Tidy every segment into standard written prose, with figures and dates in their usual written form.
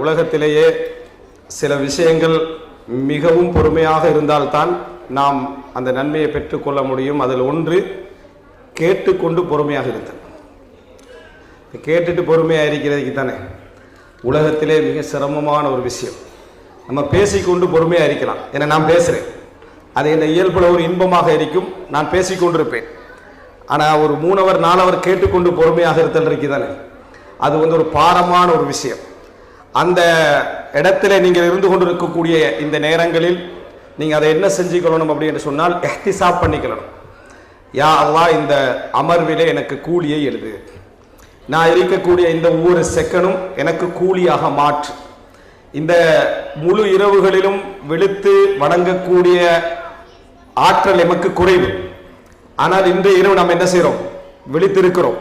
உலகத்திலேயே சில விஷயங்கள் மிகவும் பொறுமையாக இருந்தால்தான் நாம் அந்த நன்மையை பெற்றுக்கொள்ள முடியும். அதில் ஒன்று கேட்டுக்கொண்டு பொறுமையாக இருத்தல். கேட்டுட்டு பொறுமையாக இருக்கிறதுக்கு தானே உலகத்திலே மிக சிரமமான ஒரு விஷயம். நம்ம பேசிக்கொண்டு பொறுமையாக இருக்கலாம். ஏன்னா நான் பேசுகிறேன், அது என் இயல்புல ஒரு இன்பமாக இருக்கும், நான் பேசிக்கொண்டிருப்பேன். ஆனால் ஒரு 3 hour 4 hour கேட்டுக்கொண்டு பொறுமையாக இருத்தல் இருக்கு தானே, அது ஒரு பாரமான ஒரு விஷயம். அந்த இடத்துல நீங்கள் இருந்து கொண்டு இருக்கக்கூடிய இந்த நேரங்களில் நீங்கள் அதை என்ன செஞ்சுக்கணும் அப்படின்னு சொன்னால், இஹ்திசாப் பண்ணிக்கணும். யா அல்லாஹ், இந்த அமர்விலே எனக்கு கூலியை எழுது, நான் இருக்கக்கூடிய இந்த ஒவ்வொரு செகண்டும் எனக்கு கூலியாக மாற்று. இந்த முழு இரவுகளிலும் விழித்து வணங்கக்கூடிய ஆற்றல் எமக்கு குறைவு. ஆனால் இன்று இரவு நாம் என்ன செய்கிறோம்? விழித்திருக்கிறோம்.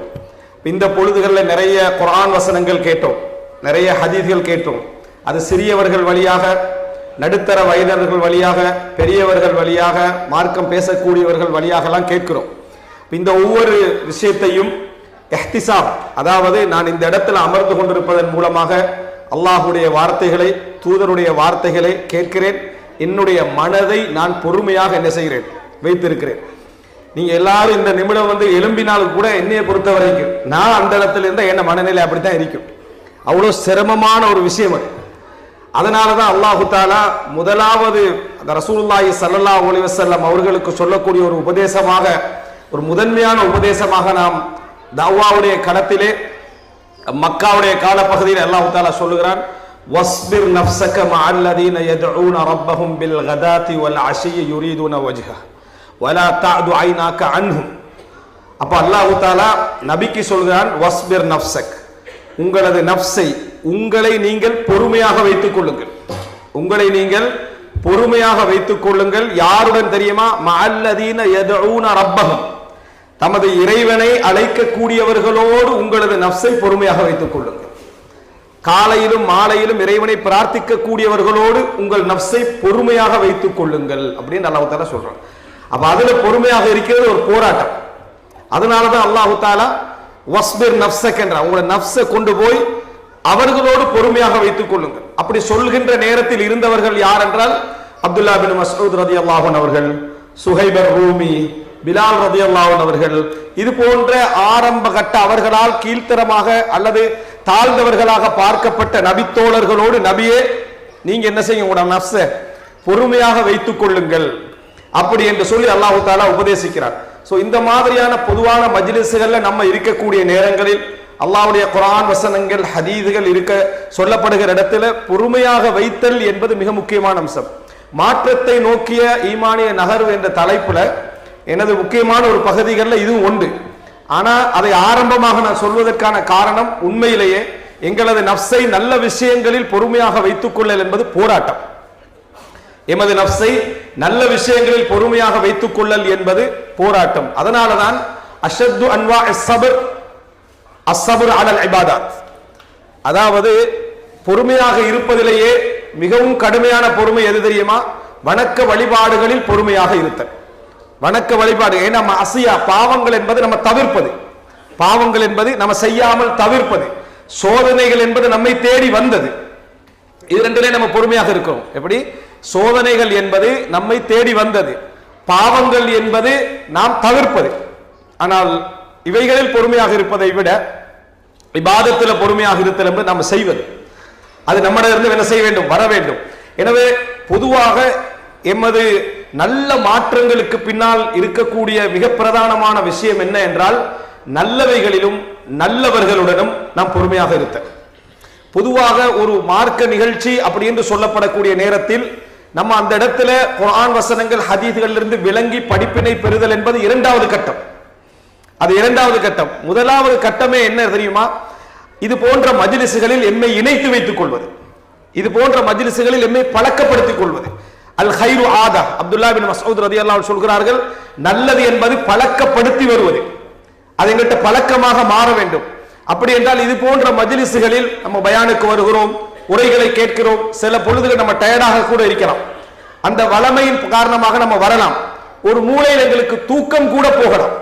இந்த பொழுதுகளில் நிறைய குர்ஆன் வசனங்கள் கேட்டோம், நிறைய ஹதீஸ்கள் கேட்டோம். அது சிறியவர்கள் வழியாக, நடுத்தர வயதினர்கள் வழியாக, பெரியவர்கள் வழியாக, மார்க்கம் பேசக்கூடியவர்கள் வழியாகலாம் கேட்கிறோம். இந்த ஒவ்வொரு விஷயத்தையும் இஹ்திசாப், அதாவது நான் இந்த இடத்துல அமர்ந்து கொண்டிருப்பதன் மூலமாக அல்லாஹுடைய வார்த்தைகளை, தூதருடைய வார்த்தைகளை கேட்கிறேன். என்னுடைய மனதை நான் பொறுமையாக என்ன செய்கிறேன்? வைத்திருக்கிறேன். நீங்க எல்லாரும் இந்த நிமிடம் எழும்பினாலும் கூட என்னைய பொறுத்த வரைக்கும் நான் அந்த இடத்துல இருந்தால் என்ன மனநிலை அப்படித்தான் இருக்கும். அவ்வளோ சிரமமான ஒரு விஷயம் அது. அதனாலதான் அல்லாஹு தாலா முதலாவது அந்த ரசூலுல்லாஹி ஸல்லல்லாஹு அலைஹி வஸல்லம் அவர்களுக்கு சொல்லக்கூடிய ஒரு உபதேசமாக, ஒரு முதன்மையான உபதேசமாக நாம் தஅவாவுடைய களத்திலே மக்காவுடைய காலப்பகுதியில் அல்லாஹு தாலா சொல்லுகிறான், வஸ்பிர் நஃப்ஸக மஅல்லதீன யதுஊன ரப்பஹும் பில் கதாத்தி வல் அஷிய்யி யுரீதுன வஜ்ஹஹ வலா தஅது ஐனாக அன்ஹும். அப்ப அல்லாஹு தாலா நபிக்கு சொல்கிறான், வஸ்பிர் நஃப்ஸக், உங்களது நஃப்ஸை, உங்களை நீங்கள் பொறுமையாக வைத்துக் கொள்ளுங்கள். உங்களை நீங்கள் பொறுமையாக வைத்துக் கொள்ளுங்கள். யாருடன் தெரியுமா? மஅல்லதீன யதுஊன ரப்பஹும், தமது இறைவனை அழைக்கக்கூடியவர்களோடு உங்களது நஃப்ஸை பொறுமையாக வைத்துக் கொள்ளுங்கள். காலையிலும் மாலையிலும் இறைவனை பிரார்த்திக்க கூடியவர்களோடு உங்கள் நஃப்ஸை பொறுமையாக வைத்துக் கொள்ளுங்கள் அப்படின்னு அல்லாஹ் தஆலா சொல்றான். அப்ப அதுல பொறுமையாக இருக்கிறது ஒரு போராட்டம். அதனாலதான் அல்லாஹ் தஆலா வஸ்பிர் நஃப்ஸக் என்ற, உங்களோட நஃப்ஸை கொண்டு போய் அவர்களோடு பொறுமையாக வைத்துக் கொள்ளுங்கள். அப்படி சொல்கின்ற நேரத்தில் இருந்தவர்கள் யார் என்றால், அப்துல்லா பின் மஸ்ஊத் ரலியல்லாஹு அன்ஹு அவர்கள், சுஹைப் ரூமி, பிலால் ரலியல்லாஹு அன்ஹு அவர்கள், இது போன்ற ஆரம்ப கட்ட அவர்களால் கீழ்த்தரமாக அல்லது தாழ்ந்தவர்களாக பார்க்கப்பட்ட நபித்தோழர்களோடு நபியே நீங்க என்ன செய்யுங்க? உங்களோட நஃப்ஸை பொறுமையாக வைத்துக் கொள்ளுங்கள் அப்படி என்று சொல்லி அல்லாஹ் தஆலா உபதேசிக்கிறார். சோ இந்த மாதிரியான பொதுவான மஜ்லிஸ்கள்ல நம்ம இருக்கக்கூடிய நேரங்களில் அல்லாஹ்வுடைய குர்ஆன் வசனங்கள், ஹதீஸ்கள் இருக்க சொல்லப்படுகிற இடத்துல பொறுமையாக வைத்தல் என்பது மிக முக்கியமான அம்சம். மாற்றத்தை நோக்கிய ஈமானிய நகர்வு என்ற தலைப்புல எனது முக்கியமான ஒரு பகுதிகளில் இதுவும் உண்டு. ஆனா அதை ஆரம்பமாக நான் சொல்வதற்கான காரணம், உண்மையிலேயே எங்களது நஃப்ஸை நல்ல விஷயங்களில் பொறுமையாக வைத்துக் கொள்ளல் என்பது போராட்டம். எமது நஃப்ஸை நல்ல விஷயங்களில் பொறுமையாக வைத்துக் கொள்ளல் என்பது போராட்டம். அதனாலதான் அஷத்து அன்வா ஸப்ர் அஸ்ஸப்ர் அலல் இபாதத், அதாவது பொறுமையாக இருப்பதிலேயே மிகவும் கடுமையான பொறுமை எது தெரியுமா? வணக்க வழிபாடுகளில் பொறுமையாக இருத்தல். வணக்க வழிபாடு, ஏன்னா அசியா, பாவங்கள் என்பது நம்ம தவிர்ப்பது, பாவங்கள் என்பது நம்ம செய்யாமல் தவிர்ப்பது, சோதனைகள் என்பது நம்மை தேடி வந்தது. இது ரெண்டிலே நம்ம பொறுமையாக இருக்கிறோம். எப்படி? சோதனைகள் என்பது நம்மை தேடி வந்தது, பாவங்கள் என்பது நாம் தவிர்ப்பது. ஆனால் இவைகளில் பொறுமையாக இருப்பதை விட இபாதத்தில் பொறுமையாக இருத்தல் என்பது நாம் செய்வது, அது நம்மிடமிருந்து என்ன செய்ய வேண்டும்? வர வேண்டும். எனவே பொதுவாக எமது நல்ல மாற்றங்களுக்கு பின்னால் இருக்கக்கூடிய மிக பிரதானமான விஷயம் என்ன என்றால், நல்லவைகளிலும் நல்லவர்களுடனும் நாம் பொறுமையாக இருத்தல். பொதுவாக ஒரு மார்க்க நிகழ்ச்சி அப்படி என்று சொல்லப்படக்கூடிய நேரத்தில் நம்ம அந்த இடத்துல குர்ஆன் வசனங்கள், ஹதீஸ்களிலிருந்து விளங்கி படிப்பினை பெறுதல் என்பது இரண்டாவது கட்டம். அது இரண்டாவது கட்டம். முதலாவது கட்டமே என்ன தெரியுமா? இது போன்ற மஜ்லிஸ்களில் எம்மை இணைத்து வைத்துக் கொள்வது, இது போன்ற மஜ்லிஸ்களில் எம்மை பழக்கப்படுத்திக் கொள்வது. அல் ஹைரு ஆதா, அப்துல்லா பின் மஸ்ஊத் ரலியல்லாஹு அன்ஹு சொல்கிறார்கள், நல்லது என்பது பழக்கப்படுத்தி வருவது, அது எங்கிட்ட பழக்கமாக மாற வேண்டும். அப்படி என்றால் இது போன்ற மஜ்லிஸ்களில் நம்ம பயானுக்கு வருகிறோம், உரைகளை கேட்கிறோம், சில பொழுதுகள் நம்ம டயர்டாக கூட இருக்கலாம், அந்த வளமையின் காரணமாக நம்ம வரலாம், ஒரு மூலையில் எங்களுக்கு தூக்கம் கூட போகலாம்,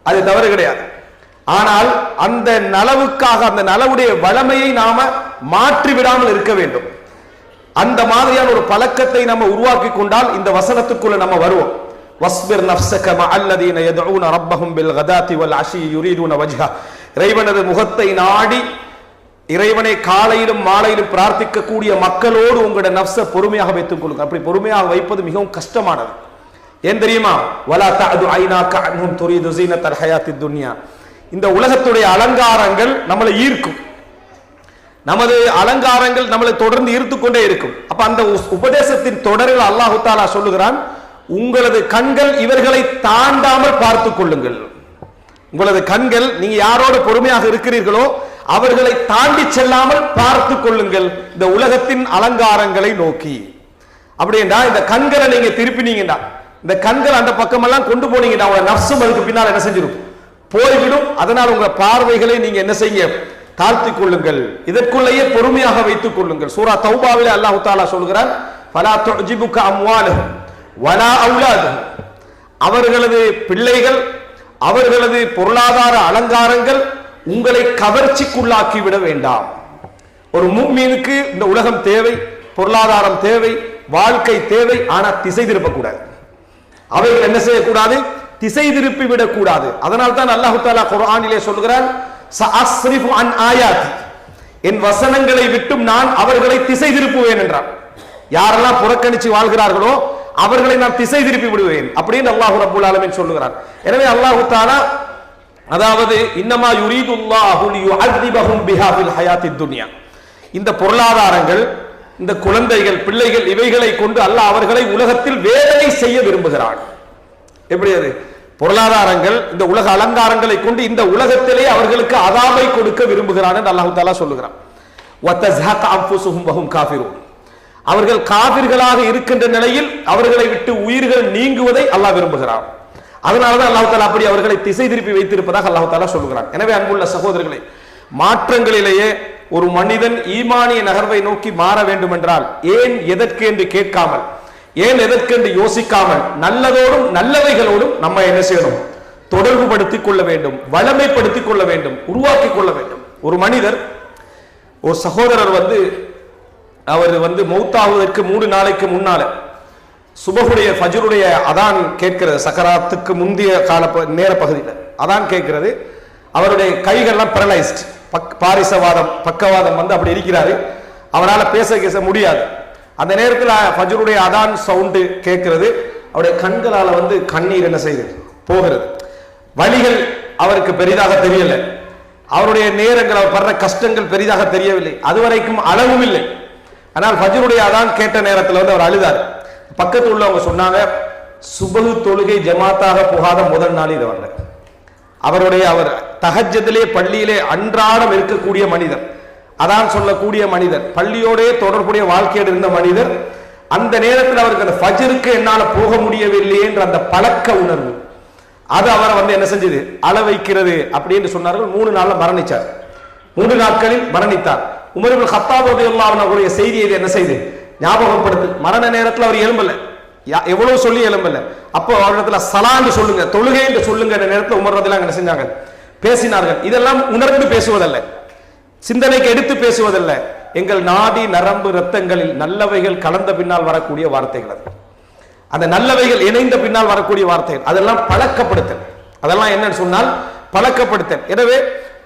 அது தவறு கிடையாது. ஆனால் அந்த நலவுக்காக அந்த நலவுடைய வளமையை நாம மாற்றி விடாமல் இருக்க வேண்டும். அந்த மாதிரியான ஒரு பழக்கத்தை நம்ம உருவாக்கி கொண்டால் இந்த வசனத்துக்குள்ள நம்ம வருவோம். வஸ்பிர் நஃப்ஸக மஅல்லதீன யதுஊன ரப்பஹும் பில் கதாத்தி வல் அஷி யுரீதுன வஜ்ஹா. இறைவனது முகத்தை நாடி இறைவனை காலையிலும் மாலையிலும் பிரார்த்திக்க கூடிய மக்களோடு உங்களுடைய நஃப்ஸை பொறுமையாக வைத்துக் கொள்ளுங்க. அப்படி பொறுமையாக வைப்பது மிகவும் கஷ்டமானது. ஏன் தெரியுமா? வலா தஅது ஐனாக அன்ஹும் துரீது ஸீனத்தல் ஹயாத்தித் துன்யா. இந்த உலகத்துடைய அலங்காரங்கள் நம்மளை ஈர்க்கும். நமது அலங்காரங்கள் நம்மளை தொடர்ந்து ஈர்த்து கொண்டே இருக்கும். அப்ப அந்த உபதேசத்தின் தொடரில் அல்லாஹு தஆலா சொல்லுகிறான், உங்களது கண்கள் இவர்களை தாண்டாமல் பார்த்துக் கொள்ளுங்கள். உங்களது கண்கள் நீங்க யாரோடு பொறுமையாக இருக்கிறீர்களோ அவர்களை தாண்டி செல்லாமல் பார்த்து கொள்ளுங்கள் இந்த உலகத்தின் அலங்காரங்களை நோக்கி. அப்படின்னா இந்த கண்களை நீங்க திருப்பினீங்கடா, இந்த கண்கள் அந்த பக்கமெல்லாம் கொண்டு போனீங்கடா, உங்க நஃப்ஸும் அதுக்கு பின்னால் என்ன செஞ்சிடும்? போய்விடும். அதனால் உங்க பார்வைகளை நீங்க என்ன செய்ய? தாழ்த்திக் கொள்ளுங்கள். இதற்குள்ளேயே பொறுமையாக வைத்துக் கொள்ளுங்கள். சூரா தௌபாவிலே அல்லாஹ் தஆலா சொல்கிறான், ஃபலா துஜிபுக அம்வாலுஹும் வலா அவுலாதுஹும். அவர்களது பிள்ளைகள் அவர்களது பொருளாதார அலங்காரங்கள் உங்களை கவர்ச்சிக்குள்ளாக்கி விட வேண்டாம். ஒரு முஃமினுக்கு இந்த உலகம் தேவை, பொருளாதாரம் தேவை, வாழ்க்கை தேவை. ஆனா திசை திருப்பக்கூடாது. அவைகள் என்ன செய்யக்கூடாது? திசை திருப்பி விடக்கூடாது. அதனால் தான் அல்லாஹ் தஆலா குர்ஆனிலே சொல்கிறான், சஅஸ்ரிஃபு அன் ஆயாதி, என் வசனங்களை விட்டும் நான் அவர்களை திசை திருப்புவேன் என்றான். யாரெல்லாம் புறக்கணிச்சு வாழ்கிறார்களோ அவர்களை நான் திசை திருப்பி விடுவேன் அப்படின்னு அல்லாஹ் ரப்பல் ஆலமீன் சொல்லுகிறான். எனவே அல்லாஹ் தஆலா அதாவது இன்னமா யுரீதுல்லாஹு லியுஅذிபஹும் பிஹா ஃபில் ஹயாத்தித் துன்யா, இந்த பொருளாதாரங்கள், இந்த குழந்தைகள், பிள்ளைகள், இவைகளை கொண்டு அல்லாஹ் அவர்களை உலகத்தில் வேதனை செய்ய விரும்புகிறான். எப்படி அது? பொருளாதாரங்கள், இந்த உலக அலங்காரங்களை கொண்டு இந்த உலகத்திலே அவர்களுக்கு அதாபை கொடுக்க விரும்புகிறான் என்று அல்லாஹ் தஆலா சொல்லுகிறான். வதஸ்ஹக அன்ஃபுஸுஹும் வஹும் காஃபிரூன், அவர்கள் காபிர்களாக இருக்கின்ற நிலையில் அவர்களை விட்டு உயிர்கள் நீங்குவதை அல்லாஹ் விரும்புகிறான். அதனாலதான் அல்லாஹ் தஆலா அப்படி அவர்களை திசை திருப்பி வைத்திருப்பதாக அல்லாஹ் தஆலா சொல்லுகிறான். எனவே அன்புள்ள சகோதரர்களே, மாற்றங்களிலேயே ஒரு மனிதன் ஈமானிய நகர்வை நோக்கி மாற வேண்டும் என்றால் ஏன் எதற்கு என்று கேட்காமல், ஏன் எதற்கு என்று யோசிக்காமல் நல்லதோடும் நல்லவைகளோடும் நம்ம என்ன செய்யணும்? தொடர்பு படுத்திக் கொள்ள வேண்டும், வளமைப்படுத்திக் கொள்ள வேண்டும், உருவாக்கி கொள்ள வேண்டும். ஒரு மனிதர், ஒரு சகோதரர் அவர் மௌத்தாவதற்கு 3 நாளைக்கு முன்னால சுபஹுடைய ஃபஜ்ருடைய அதான் கேட்கிறது. சக்கராத்துக்கு முந்தைய கால நேர பகுதியில் அதான் கேட்கிறது. அவருடைய கைகள்லாம் பேரலைஸ்ட், பாரிசவாதம், பக்கவாதம் அப்படி இருக்கிறாரு. அவரால் பேச முடியாது. அந்த நேரத்தில் ஃபஜ்ருடைய அதான் சவுண்டு கேட்கிறது. அவருடைய கண்களால் கண்ணீர் என்ன செய்யுது? போகிறது. வலிகள் அவருக்கு பெரிதாக தெரியல. அவருடைய நேரங்கள், அவர் படுற கஷ்டங்கள் பெரிதாக தெரியவில்லை. அதுவரைக்கும் அளவும் இல்லை. ஆனால் ஃபஜ்ருடைய அதான் கேட்ட நேரத்தில் அவர் அழுதார். பக்கத்தில் உள்ளவங்க சொன்னாங்க, சுபஹு தொழுகை ஜமாத்தாக போகாத முதல் நாள் இது வரல. அவர் தஹஜ்ஜுதிலே பள்ளியிலே அன்றாடம் இருக்கக்கூடிய மனிதர், அதான் சொல்லக்கூடிய மனிதர், பள்ளியோடே தொடர்புடைய வாழ்க்கையோடு இருந்த மனிதர். அந்த நேரத்தில் அவருக்கு அந்த ஃபஜ்ருக்கு என்னால போக முடியவில்லை என்ற அந்த பழக்க உணர்வு அது அவரை என்ன செஞ்சது? அள வைக்கிறது அப்படின்னு சொன்னார்கள். 3 நாள்ல மரணிச்சார். 3 நாட்களில் மரணித்தார். உமர் இப்னு கத்தாப் ரலியல்லாஹு அன்ஹு அவருடைய செய்தியை என்ன செய்து ஞாபகப்படுத்து. மரண நேரத்தில் அவர் எழும்பல, எவ்வளவு சொல்லி எழும்பல. அப்போ அவரிடத்துல சலான்னு சொல்லுங்க, தொழுகை என்று சொல்லுங்க நேரத்தில் உமர் ரலியல்லாஹு என்ன செஞ்சாங்க? பேசினார்கள். இதெல்லாம் உணர்ந்து பேசுவதல்ல, சிந்தனைக்கு எடுத்து பேசுவதல்ல, எங்கள் நாடி நரம்பு ரத்தங்களில் நல்லவைகள் கலந்த பின்னால் வரக்கூடிய வார்த்தைகள். அந்த நல்லவைகள் இணைந்த பின்னால் வரக்கூடிய வார்த்தைகள், அதெல்லாம் பழக்கப்படுத்தல். அதெல்லாம் என்னன்னு சொன்னால் பழக்கப்படுத்தல். எனவே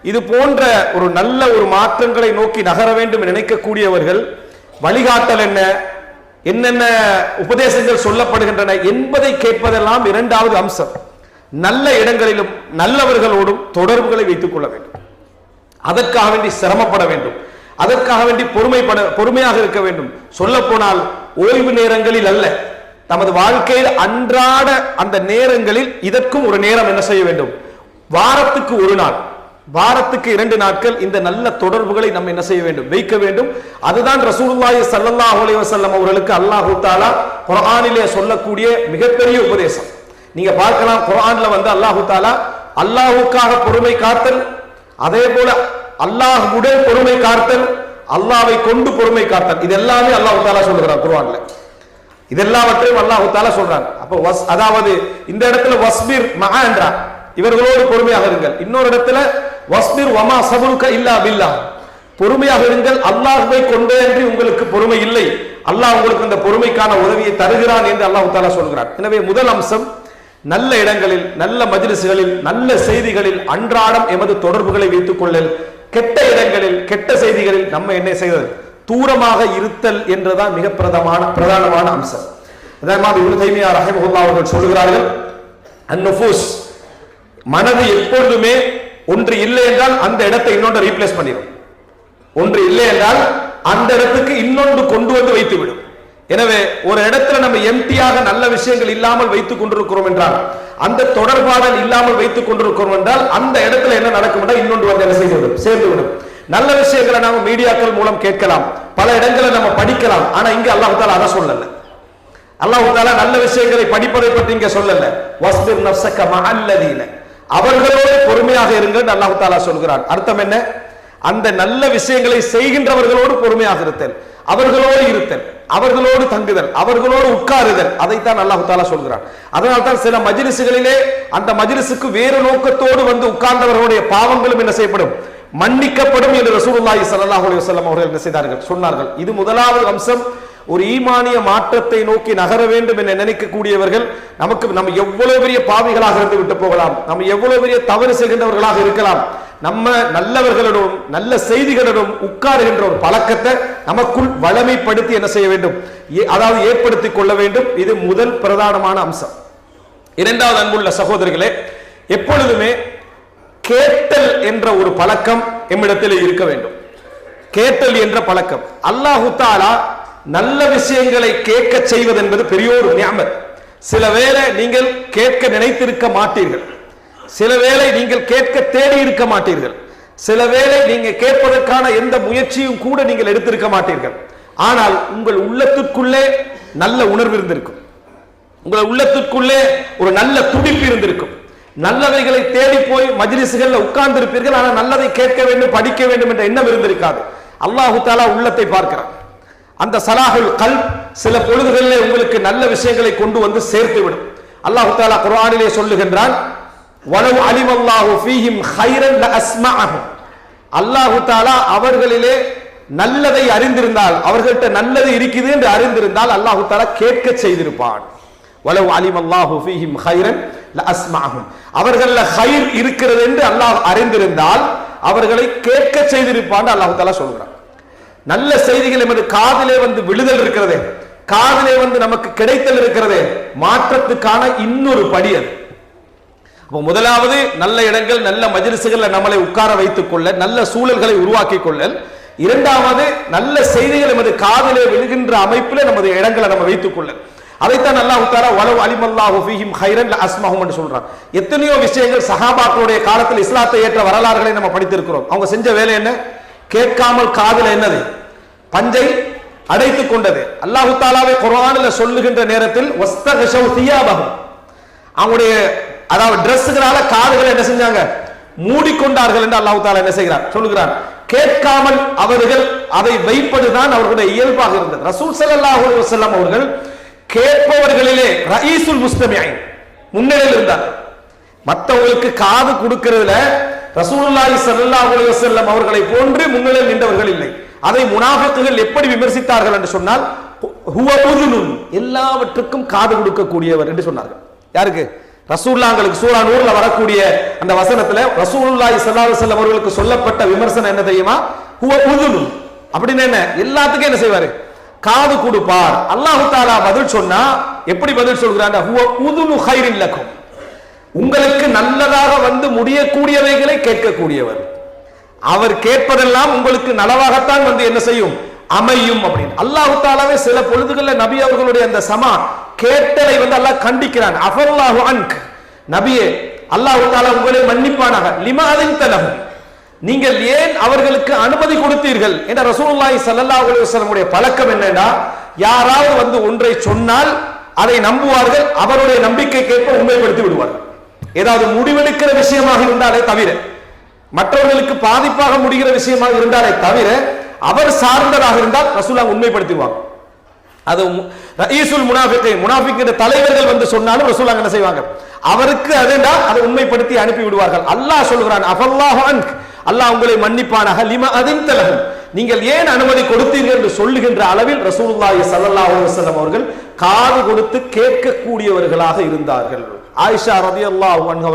இது போன்ற ஒரு நல்ல ஒரு மாற்றங்களை நோக்கி நகர வேண்டும் நினைக்கக்கூடியவர்கள் வழிகாட்டல் என்னென்ன உபதேசங்கள் சொல்லப்படுகின்றன என்பதை கேட்பதெல்லாம் 2வது அம்சம். நல்ல இடங்களிலும் நல்லவர்களோடும் தொடர்புகளை வைத்துக் கொள்ள வேண்டும். அதற்காக வேண்டி சிரமப்பட வேண்டும், அதற்காக வேண்டி பொறுமையாக இருக்க வேண்டும். சொல்ல போனால் ஓய்வு நேரங்களில் அல்ல, நமது வாழ்க்கையில் அன்றாட அந்த நேரங்களில் இதற்கும் ஒரு நேரம் என்ன செய்ய வேண்டும்? வாரத்துக்கு 1 நாள், வாரத்துக்கு 2 நாட்கள் இந்த நல்ல தொடர்புகளை நம்ம என்ன செய்ய வேண்டும்? வைக்க வேண்டும். அதுதான் ரசூலுல்லாஹி ஸல்லல்லாஹு அலைஹி வஸல்லம் அவர்களுக்கு அல்லாஹ் தஆலா குர்ஆனிலே சொல்லக்கூடிய மிகப்பெரிய உபதேசம். நீங்க பார்க்கலாம், குர்ஆன்ல அல்லாஹ் தஆலா அல்லாஹ்வுக்காக பொறுமை காத்தல், அதே போல அல்லாஹ்வுடன் பொறுமை காத்தல், அல்லாஹ்வை கொண்டு பொறுமை காத்தல், இது எல்லாமே அல்லாஹ் தஆலா சொல்லுகிறார் குர்ஆன்ல. இதெல்லாவற்றையும் அல்லாஹ் தஆலா சொல்றான். அப்போ அதாவது இந்த இடத்துல வஸ்பிர் மஆ என்றார். இவர்களோடு பொறுமையாக இருங்கள். இன்னொரு இடத்துல வஸ்பிர் வமா சபருக இல்லா பில்லாஹ், பொறுமையாக இருங்கள், அல்லாஹ்வை கொண்டே என்று உங்களுக்கு பொறுமை இல்லை, அல்லாஹ் உங்களுக்கு அந்த பொறுமைக்கான உதவியை தருகிறான் என்று அல்லாஹ் தஆலா சொல்கிறான். எனவே முதல் அம்சம், நல்ல இடங்களில், நல்ல மஜ்லிஸ்களில், நல்ல செய்திகளில் அன்றாடம் எமது தொடர்புகளை வைத்துக் கொள்ளல். கெட்ட இடங்களில், கெட்ட செய்திகளில் நம்ம என்ன செய்வது, தூரமாக இருத்தல் என்றுதான் மிக பிரதானமான அம்சம். இமாம் இப்னு தைமியா ரஹிமஹுல்லாஹ் அவர்கள் சொல்கிறார்கள், அன்-நுஃபூஸ், மனது எப்பொழுதுமே ஒன்று இல்லை என்றால் அந்த இடத்தை இன்னொன்று ரீப்ளேஸ் பண்ணிடும். ஒன்று இல்லை என்றால் அந்த இடத்துக்கு இன்னொன்று கொண்டு வந்து வைத்துவிடும். எனவே ஒரு இடத்துல நம்ம எம்டியாக நல்ல விஷயங்கள் இல்லாமல் வைத்துக் கொண்டிருக்கிறோம் என்றால், அந்த தொடர்பாடல் இல்லாமல் வைத்துக் கொண்டிருக்கிறோம் என்றால், அந்த இடத்துல என்ன நடக்கும் என்றால் இன்னொன்று வந்து என்ன செய்துவிடும், சேர்ந்துவிடும். நல்ல விஷயங்களை நாம மீடியாக்கள் மூலம் கேட்கலாம், பல இடங்களை நம்ம படிக்கலாம். ஆனா இங்க அல்லாஹ் தஆலா அதை சொல்லல. அல்லாஹ் தஆலா நல்ல விஷயங்களை படிப்பதை பற்றி இங்க சொல்லல. வஸ்பிர் நஃப்ஸக மஅல்லதீன, அவர்களோடு பொறுமையாக இருங்கள் அல்லாஹ் தஆலா சொல்கிறான். அர்த்தம் என்ன? அந்த நல்ல விஷயங்களை செய்கின்றவர்களோடு பொறுமையாக இருத்தல், அவர்களோடு இருத்தல், அவர்களோடு தங்குதல், அவர்களோடு உட்காருதல், அதைத்தான் அல்லாஹ் தஆலா சொல்கிறான். அதனால் தான் சில மஜ்லிஸ்களிலே அந்த மஜ்லிஸுக்கு வேறு நோக்கத்தோடு வந்து உட்கார்ந்தவர்களுடைய பாவங்களும் என்ன செய்யப்படும், மன்னிக்கப்படும் என்று ரசூலுல்லாஹி ஸல்லல்லாஹு அலைஹி வஸல்லம் அவர்கள் என்ன செய்தார்கள், சொன்னார்கள். இது முதலாவது அம்சம். ஒரு ஈமானிய மாற்றத்தை நோக்கி நகர வேண்டும் என நினைக்கக்கூடியவர்கள், நம்ம எவ்வளவு பெரிய பாவிகளாக இருந்து விட்டு போகலாம், நம்ம எவ்வளவு பெரிய தவறு செய்கின்றவர்களாக இருக்கலாம், நம்ம நல்லவர்களிடம் நல்ல செய்திகளிடம் உட்காருகின்ற ஒரு பழக்கத்தை நமக்குள் வளமைப்படுத்தி என்ன செய்ய வேண்டும், அதாவது ஏற்படுத்திக் கொள்ள வேண்டும். இது முதல் பிரதானமான அம்சம். இரண்டாவது, அன்புள்ள சகோதரர்களே, எப்பொழுதுமே கேட்டல் என்ற ஒரு பழக்கம் எம்மிடத்தில் இருக்க வேண்டும். கேட்டல் என்ற பழக்கம், அல்லாஹு தஆலா நல்ல விஷயங்களை கேட்க செய்வது என்பது பெரிய ஒரு நிஅமத். சில வேளை நீங்கள் கேட்க நினைத்திருக்க மாட்டீர்கள், சில வேளை நீங்கள் கேட்க தேடி இருக்க மாட்டீர்கள், சில வேளை நீங்க கேட்பதற்கான எந்த முயற்சியும் கூட நீங்கள் எடுத்திருக்க மாட்டீர்கள். ஆனால் உங்கள் உள்ளத்திற்குள்ளே நல்ல உணர்வு இருந்திருக்கும், உங்கள் உள்ளத்திற்குள்ளே ஒரு நல்ல துடிப்பு இருந்திருக்கும். நல்லவைகளை தேடி போய் மஜ்லிஸ்களில் உட்கார்ந்து இருப்பீர்கள், ஆனால் நல்லதை கேட்க வேண்டும், படிக்க வேண்டும் என்ற எண்ணம் இருந்திருக்காது. அல்லாஹு தஆலா உள்ளத்தை பார்க்கிறான். அந்த சலாஹுல் கல்ப் சில பொழுதுகளிலே உங்களுக்கு நல்ல விஷயங்களை கொண்டு வந்து சேர்த்து விடும். அல்லாஹு தஆலா குர்ஆனிலே சொல்லுகின்றான், வலவ் அலிமல்லாஹு ஃபீஹிம் கைரன் லஅஸ்மஅஹும், அல்லாஹு தஆலா அவர்களிலே நல்லதை அறிந்திருந்தால், அவர்கள்ட்ட நல்லது இருக்குது என்று அறிந்திருந்தால் அல்லாஹு தஆலா கேட்க செய்திருப்பான். வலவ் அலிமல்லாஹு ஃபீஹிம் கைரன் லஅஸ்மஅஹும், அவர்கள்ல கைர் இருக்கிறது என்று அல்லாஹ் அறிந்திருந்தால் அவர்களை கேட்க செய்திருப்பான் அல்லாஹு தஆலா சொல்கிறான். நல்ல செய்திகள் எமது காதிலே வந்து விழுதல் இருக்கிறதே, காதிலே வந்து நமக்கு கிடைத்தல் இருக்கிறதே, மாற்றத்துக்கான இன்னொரு படி அது. அப்போ முதலாவது நல்ல இடங்கள், நல்ல மஜ்லிஸ்களில் நம்மளை உட்கார வைத்துக் கொள்ள, நல்ல சூழல்களை உருவாக்கி கொள்ளல். இரண்டாவது, நல்ல செய்திகள் எமது காதிலே விழுகின்ற அமைப்பில் நமது இடங்களை நம்ம வைத்துக் கொள்ள. அதைத்தான் அல்லாஹ் தஆலா வலவ் அலிமல்லாஹு ஃபீஹிம் கைரன் லஅஸ்மஹும் என்று சொல்றான். எத்தனையோ விஷயங்கள் சஹாபாக்களுடைய காலத்தில் இஸ்லாத்தை ஏற்ற வரலாறுகளை நம்ம படித்திருக்கிறோம். அவங்க செஞ்ச வேலை என்ன? கேட்காமல் காதுல என்னது, பஞ்சை அடைத்துக் கொண்டது. அல்லாஹு தஆலாவே குர்ஆனில் சொல்லுகின்ற நேரத்தில் வஸ்தகஷவ் தியாபஹும், அவங்களுடைய அதாவது டிரெஸ்ஸுகளால காதுகளை என்ன செஞ்சாங்க, மூடிக்கொண்டார்கள் என்று அல்லாஹ் தஆலா என்ன செய்கிறார், சொல்லுகிறார். கேட்காமல் அவர்கள் அதை வைப்பதுதான் அவர்களுடைய இயல்பாக இருந்தது. ரசூல் ஸல்லல்லாஹு அலைஹி வஸல்லம் அவர்கள் கேட்பவர்களிலே ரயீசுல் முஸ்தமிஈன், முன்னிலையில் இருந்தார். மற்றவங்களுக்கு காது கொடுக்கிறதுல ரசூலுல்லாஹி ஸல்லல்லாஹு அலைஹி வஸல்லம் அவர்களை போன்று முன்னிலையில் நின்றவர்கள் இல்லை. அதை முனாஃபிக்குகள் எப்படி விமர்சித்தார்கள் என்று சொன்னால், ஹுவ உதுனுன், எல்லாவற்றுக்கும் காது கொடுக்கக்கூடியவர் என்று சொன்னார்கள். யாருக்கு? ரசூலுல்லாஹ்களுக்கு. சூரா நூர்ல வரக்கூடிய அந்த வசனத்துல ரசூலுல்லாஹி ஸல்லல்லாஹு அலைஹி வஸல்லம் அவர்களுக்கு சொல்லப்பட்ட விமர்சனம் என்ன தெரியுமா? ஹுவ உதுனுன், அப்படின்னு என்ன, எல்லாத்துக்கும் என்ன செய்வாரு, காது கொடுப்பார். அல்லாஹு தஆலா பதில் சொன்னா எப்படி பதில் சொல்கிறான்? ஹுவ உதுனு கைரின் லக்கும், உங்களுக்கு நல்லதாக வந்து முடியக்கூடியவைகளை கேட்கக்கூடியவர். அவர் கேட்பதெல்லாம் உங்களுக்கு நலவாகத்தான் வந்து என்ன செய்யும், அமையும் அப்படின்னு அல்லாஹ் தஆலாவே சில பொழுதுகளில் நபி அவர்களுடைய அந்த சமா கேட்டலை வந்து அல்லாஹ் கண்டிக்கிறான். அஃபல்லாஹு அன்க், நபியே அல்லாஹ் தஆலா உங்களை மன்னிப்பானாக, லிமா அதின்த லஹும், நீங்கள் ஏன் அவர்களுக்கு அனுமதி கொடுத்தீர்கள் என்ற ரசூலுல்லாஹி ஸல்லல்லாஹு அலைஹி வஸல்லம் உடைய பழக்கம் என்னன்னா, யாராவது வந்து ஒன்றை சொன்னால் அதை நம்புவார்கள், அவருடைய நம்பிக்கைக்கேற்ப உண்மைப்படுத்தி விடுவார்கள். ஏதாவது முடிவெடுக்கிற விஷயமாக இருந்தாலே தவிர, மற்றவர்களுக்கு பாதிப்பாக முடிகிற விஷயமாக இருந்தாலே தவிர, அவர் சார்ந்ததாக இருந்தால் ரசூலுல்லாஹ் உண்மைப்படுத்துவாங்க. அது ரயீசுல் முனாஃபிகீன், முனாஃபிக்கின் தலைவர்கள் வந்து சொன்னாலும் ரசூலுல்லாஹ் என்ன செய்வாங்க, அவருக்கு அதுண்டா அதை உண்மைப்படுத்தி அனுப்பி விடுவார்கள். அல்லாஹ் சொல்கிறான், அஃபல்லாஹு அன்க், அல்லாஹ் உங்களை மன்னிப்பானாக, லிமா அதின்தலஹும், நீங்கள் ஏன் அனுமதி கொடுத்தீர்கள் என்று சொல்லுகின்ற அளவில் ரசூலுல்லாஹி ஸல்லல்லாஹு அலைஹி வஸல்லம் அவர்கள் காது கொடுத்து கேட்கக்கூடியவர்களாக இருந்தார்கள். ஆயிஷா ரலியல்லாஹு அன்ஹா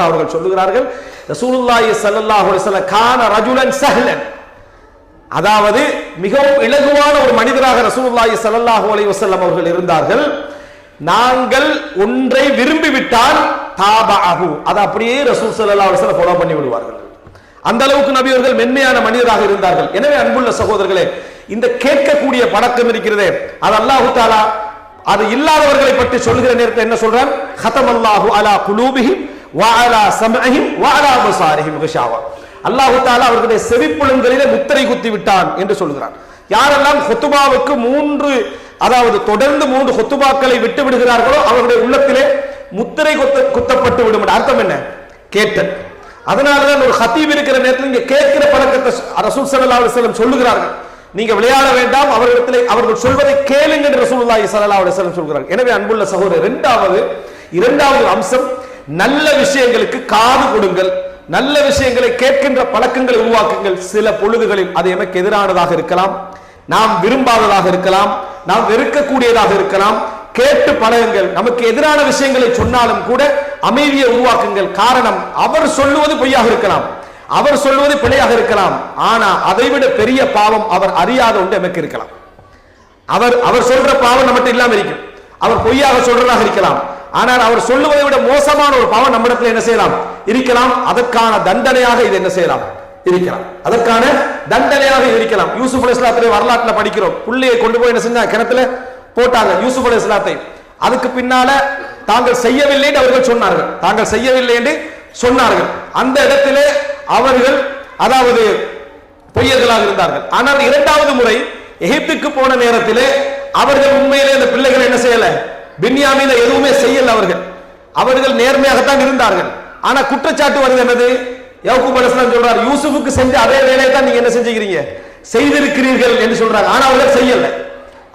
அவர்கள் சொல்லுகிறார்கள், ரசூலுல்லாஹி ஸல்லல்லாஹு அலைஹி வஸல்லம் கான ரஜுலன் சஹ்லன், அதாவது மிகவும் இலகுவான ஒரு மனிதராக ரசூலுல்லாஹி ஸல்லல்லாஹு அலைஹி வஸல்லம் அவர்கள் இருந்தார்கள். நாங்கள் ஒன்றை விரும்பிவிட்டால் தாபஅஹு, அதை அப்படியே ரசூல் ஸல்லல்லாஹு அலைஹி வஸல்லம் ஃபாலோ பண்ணி விடுவார்கள். அந்த அளவுக்கு நபி அவர்கள் மென்மையான மனிதராக இருந்தார்கள். எனவே அன்புள்ள சகோதரர்களே, இந்த கேட்கக்கூடிய பழக்கம் இருக்கிறதே, அது அல்லாஹு தஆலா அது இல்லாதவர்களை பற்றி சொல்கிற நேரத்தில் என்ன சொல்றான்? ஹதமல்லாஹு அலா குலூபிஹிம் வ அலா சம்இஹிம் வ அலா அப்சாரிஹிம் கிஷாவா, அல்லாஹு தஆலா அவர்களுடைய செவிப்புலன்களிலே முத்திரை குத்தி விட்டான் என்று சொல்கிறான். யாரெல்லாம் ஹுத்துபாவுக்கு அதாவது தொடர்ந்து 3 ஹுத்துபாக்களை விட்டு விடுகிறார்களோ அவர்களுடைய உள்ளத்திலே முத்திரை குத்தப்பட்டு விடும். அர்த்தம் என்ன? கேட்டல். அதனாலதான் ஒரு ஹத்தீப் இருக்கிற நேரத்தில் இங்க கேட்கிற பழக்கத்தை ரசூல் ஸல்லல்லாஹு அலைஹி வஸல்லம் சொல்லுகிறார்கள். நீங்க விளையாட வேண்டாம், அவர்களிடத்தில் அவர்கள் சொல்வதை கேளுங்க என்று ரசூலுல்லாஹி ஸல்லல்லாஹு அலைஹி வஸல்லம் சொல்கிறார்கள். எனவே அன்புள்ள சகோதரர், இரண்டாவது அம்சம், நல்ல விஷயங்களுக்கு காது கொடுங்கள், நல்ல விஷயங்களை கேட்கின்ற பழக்கங்களை உருவாக்குங்கள். சில பொழுதுகளில் அது எமக்கு எதிரானதாக இருக்கலாம், நாம் விரும்பாததாக இருக்கலாம், நாம் வெறுக்கக்கூடியதாக இருக்கலாம். கேட்டு பழகுங்கள். நமக்கு எதிரான விஷயங்களை சொன்னாலும் கூட அமைதியை உருவாக்குங்கள். காரணம், அவர் சொல்லுவது பொய்யாக இருக்கலாம், அவர் சொல்லுவது பிழையாக இருக்கலாம், ஆனா அதைவிட பெரிய பாவம் அவர் அறியாத ஒன்று எமக்கு இருக்கலாம். அவர் சொல்ற பாவம் நம்மகிட்ட இல்லாம இருக்கும். அவர் பொய்யாக சொல்றதாக இருக்கலாம், ஆனால் அவர் சொல்லுவதை விட மோசமான ஒரு பாவம் நம்மிடத்தில் என்ன செய்யலாம்? இருக்கலாம். அதற்கான தண்டனையாக இது என்ன செய்யலாம்? இருக்கலாம். அதற்கான தண்டனையாக இருக்கலாம். யூசுப் அலைஹிஸ்ஸலாத்துடைய வரலாற்றில் படிக்கிறோம். புள்ளையை கொண்டு போய் என்ன செஞ்சாங்க? கிணத்துல போட்டாங்க யூசுப் அலைஹிஸ்ஸலாத்தை. அதுக்கு பின்னால தாங்கள் செய்யவில்லை என்று அவர்கள் சொன்னார்கள். தாங்கள் செய்யவில்லை என்று சொன்னார்கள். அந்த இடத்திலே அவர்கள் அதாவது பொய்யர்களாக இருந்தார்கள். ஆனால் 2வது முறை எகிப்துக்கு போன நேரத்திலே அவர்கள் உண்மையிலே இந்த பிள்ளைகளை என்ன செய்யல? பின்யாமீனை எதுவுமே செய்யல. அவர்கள் நேர்மையாகத்தான் இருந்தார்கள். ஆனா குற்றச்சாட்டு வருது என்னது? யாக்கூப் அலைஹிஸ்ஸலாம் சொல்றார், யூசுஃபுக்கு செஞ்ச அதே வேலையை தான் நீங்க என்ன செஞ்சீங்க? செய்திருக்கிறீர்கள் என்று சொல்றாங்க. ஆனா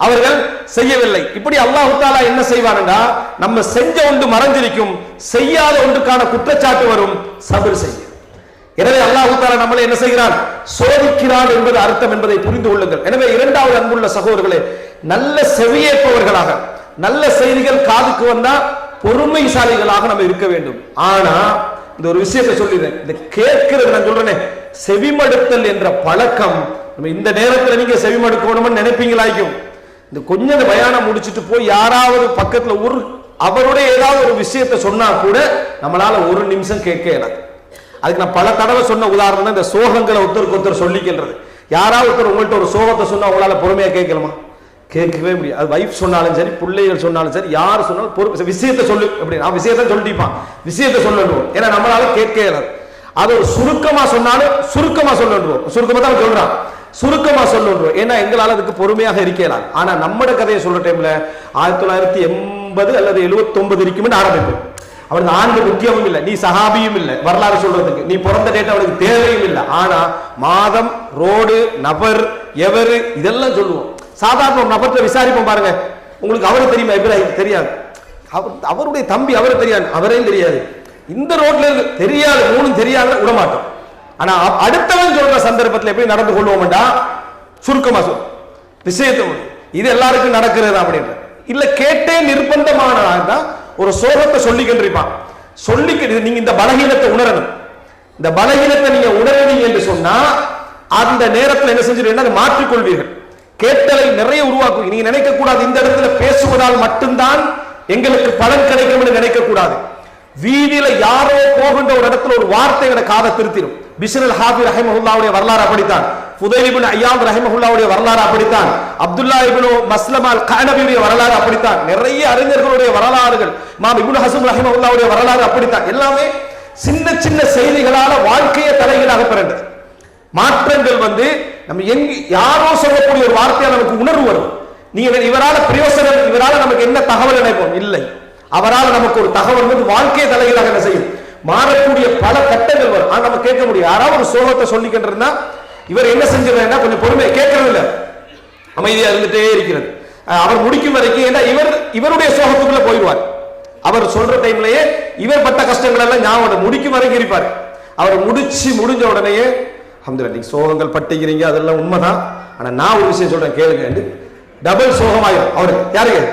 அவர்கள் செய்யவில்லை. இப்படி அல்லாஹ் தஆலா என்ன செய்வான்டா, நம்ம செஞ்ச ஒன்று மறைஞ்சிருக்கும், செய்யாத ஒன்றுக்கான குற்றச்சாட்டு வரும், சபர் செய்ய. எனவே அல்லாஹ் தஆலா நம்மளை என்ன செய்கிறான்? சோதிக்கிறான் என்பது அர்த்தம் என்பதை புரிந்து கொள்ளுங்கள். எனவே 2வது அன்புள்ள சகோதரர்களே, நல்ல செவியேற்பவர்களாக, நல்ல செய்திகள் காதுக்கு வந்தா பொறுமைசாலிகளாக நம்ம இருக்க வேண்டும். ஆனா இந்த ஒரு விஷயத்தை சொல்லிடுறேன், இந்த கேட்கிறது நான் சொல்றேனே, செவிமடுத்தல் என்ற பழக்கம் நம்ம இந்த நேரத்தில் நீங்க செவிமடுக்கணும்னு நினைப்பீங்களாக்கும். இந்த கொஞ்சம் இந்த பயானம் முடிச்சுட்டு போய் யாராவது பக்கத்துல அவருடைய ஏதாவது ஒரு விஷயத்தை சொன்னா கூட நம்மளால ஒரு நிமிஷம் கேட்க இயலாது. அதுக்கு நான் பல தடவை சொன்ன உதாரணம் தான் இந்த சோகங்களை ஒருத்தருக்கு சொல்லிக்கிறது. யாராவது ஒருத்தர் உங்கள்கிட்ட ஒரு சோகத்தை சொன்னா உங்களால பொறுமையா கேட்கலாமா? கேட்கவே முடியாது. அது வைஃப் சொன்னாலும் சரி, பிள்ளைகள் சொன்னாலும் சரி, யார் சொன்னாலும் விஷயத்தை சொல்லு அப்படி நான் விஷயத்தை சொல்லிப்பான், விஷயத்தை சொல்லணும். ஏன்னா நம்மளால கேட்க இயலாது. அது ஒரு சுருக்கமா சொன்னாலும் சுருக்கமா சொல்லணும், சுருக்கமா தான் சொல்றான், சுருக்கமா சொல்லணும். ஏன்னா எங்களால் அதுக்கு பொறுமையாக இருக்கலாம். ஆனா நம்மட கதையை சொல்ற டைம்ல 1980 அல்லது 79 இருக்கும்னு ஆரம்பிப்போம். அவனுக்கு ஆண்டு முக்கியமும் இல்லை, நீ சஹாபியும் இல்லை, வரலாறு சொல்றதுக்கு நீ பிறந்த டேட் அவனுக்கு தேவையும் இல்லை. ஆனா மாதம், ரோடு, நபர், எவரு இதெல்லாம் சொல்லுவோம். சாதாரண ஒரு நபர்கிட்ட விசாரிப்போம் பாருங்க, உங்களுக்கு அவரு தெரியுமா? இப்ராஹிம் தெரியாது, அவருடைய தம்பி அவரு தெரியாது, அவரையும் தெரியாது, இந்த ரோட்ல தெரியாது, 3 தெரியாத விடமாட்டோம். ஆனா அடுத்தவன் சொல்ற சந்தர்ப்பத்தில் எப்படி நடந்து கொள்வோம்டா, சுருக்கமா சொல் விஷயத்தை, இது எல்லாருக்கும் நடக்கிறது அப்படின்ற இல்ல. கேட்டே நிர்பந்தமான ஒரு சோகத்தை சொல்லிக்கின்றிருப்பான். சொல்லிக்கிட்டு நீங்க இந்த பலகீனத்தை உணரணும். இந்த பலகீனத்தை நீங்க உணரணும் என்று சொன்னா அந்த நேரத்தில் என்ன செஞ்சிருக்கீங்க? மாற்றிக்கொள்வீர்கள். கேட்டலை நிறைய உருவாக்கும். நீங்க நினைக்க கூடாது இந்த இடத்துல பேசுவதால் மட்டும்தான் எங்களுக்கு பலன் கிடைக்கும் என்று நினைக்க கூடாது. வீதியில யாரோ போகின்ற ஒரு இடத்துல ஒரு வார்த்தை காதை திருத்திடும். பிஷ்ர் ஹாஃபி ரஹிமஹுல்லாவுடைய வரலாறு அப்படித்தான், ஃபுதைல் இப்னு அய்யாத் ரஹிமஹுல்லாவுடைய வரலாறு அப்படித்தான், அப்துல்லா இப்னு மஸ்லமா அல் கஅனபியுடைய வரலாறு அப்படித்தான், நிறைய அறிஞர்களுடைய வரலாறுகள், இமாம் இப்னு ஹஸம் ரஹிமஹுல்லாவுடைய வரலாறு அப்படித்தான். எல்லாமே சின்ன சின்ன செய்திகளால வாழ்க்கையை தலைகீழாக பிறந்தது. மாற்றங்கள் நம்ம யாரோ சொல்லக்கூடிய ஒரு வார்த்தையால் நமக்கு உணர்வு வரும். நீங்க இவரால பிரயோசனம், இவரால நமக்கு என்ன தகவல் நினைப்போம்? இல்லை, அவரால் நமக்கு ஒரு தகவல் வாழ்க்கையை தலைகீழாக என்ன செய்யும்? மாறக்கூடிய பல கட்டங்கள் வரும். ஆனா நம்ம கேட்க முடியும். யாராவது ஒரு சோகத்தை சொல்லிக்கிட்டு இருந்தா இவர் என்ன செஞ்சிருந்தா கொஞ்சம் பொறுமை கேட்கறது இல்ல, அமைதியா இருந்துட்டே இருக்கிறது. அவர் முடிக்கும் வரைக்கும் இவருடைய சோகத்துக்குள்ள போயிடுவார். அவர் சொல்ற டைம்லயே இவர் பட்ட கஷ்டங்கள் எல்லாம் ஞாபகம் முடிக்கும் வரைக்கும் இருப்பார். அவர் முடிஞ்ச உடனேயே அல்ஹம்துலில்லாஹ் நீங்க சோகங்கள் பட்டிக்கிறீங்க, அதெல்லாம் உண்மைதான், ஆனா நான் ஒரு விஷயம் சொல்றேன் கேளுங்க, டபுள் சோகமாயிரும் அவருக்கு. யாருக்கு?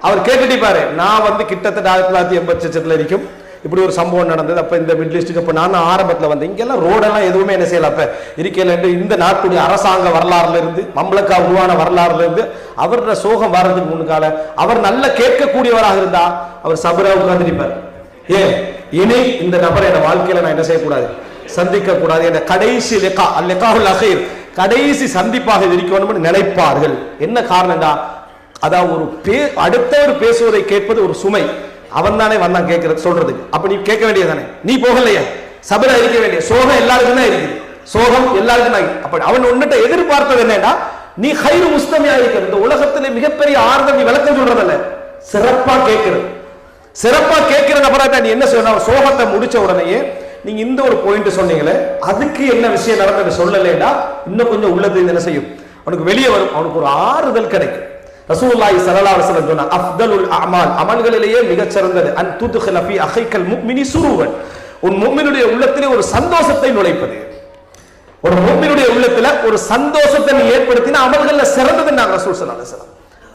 அவர் கேட்டுட்டு பாரு, நான் வந்து கிட்டத்தட்ட 1980 இருக்கும் இப்படி ஒரு சம்பவம் நடந்தது. அப்ப இந்த மிடில் ஈஸ்டுக்கு அப்ப நான் ஆரம்பத்துல வந்து இங்கெல்லாம் ரோடெல்லாம் எதுவுமே என்ன செய்யல. அப்ப இருக்கல இந்த நாட்டுடைய அரசாங்க வரலாறுல இருந்து மம்லக்கா உருவான வரலாறுல இருந்து அவரோட சோகம் வர்றதுக்கு முன்னுக்கால அவர் நல்ல கேட்கக்கூடியவராக இருந்தா அவர் சபரா உட்கார்ந்துருப்பார். ஏன் இனி இந்த நபரை என் வாழ்க்கையில நான் என்ன செய்யக்கூடாது, சந்திக்க கூடாது, என்ற கடைசி கடைசி சந்திப்பாக இருக்கணும்னு நினைப்பார்கள். என்ன காரணம்டா, அதாவது ஒரு அடுத்தவர் பேசுவதை கேட்பது ஒரு சுமை. அவன் தானே வந்தான் கேட்கறது சொல்றதுக்கு. அப்ப நீ கேட்க வேண்டியது தானே, நீ போகலையே, சபரா இருக்க வேண்டிய. சோகம் எல்லாருக்கும் தான் இருக்குது, சோகம் எல்லாருக்கும் தான். அப்ப அவன் உன்னிட்ட எதிர்பார்த்தது என்னன்னா, நீ ஹைரு முஸ்தமியா இருக்கிற இந்த உலகத்திலே மிகப்பெரிய ஆறுதல் நீ விளக்கம் சொல்றதில்ல, சிறப்பா கேட்கிறது. சிறப்பா கேட்கிற நபரா நீ என்ன சொன்ன, சோகத்தை முடிச்ச உடனேயே நீங்க இந்த ஒரு பாயிண்ட் சொன்னீங்களே, அதுக்கு என்ன விஷயம் நடந்தது சொல்லலைன்னா இன்னும் கொஞ்சம் உள்ளது என்ன செய்யும், அவனுக்கு வெளியே வரும், அவனுக்கு ஒரு ஆறுதல் கிடைக்கும். ரசூலுல்லாஹி ஸல்லல்லாஹு அலைஹி வஸல்லம் சொன்னார், அஃதலுல் அமால், அமல்களிலேயே மிகச் சிறந்தது அன் துத்கில ஃபீ அஹீக்கல் முஃமினி சுரூரன், உன் முஃமினுடைய உள்ளத்திலே ஒரு சந்தோஷத்தை நுழைப்பது. ஒரு முஃமினுடைய உள்ளத்துல ஒரு சந்தோஷத்தை நீ ஏற்படுத்தினா அமல்கள்ல சிறந்தது நாங்க ரசூல் ஸல்லல்லாஹு அலைஹி வஸல்லம்.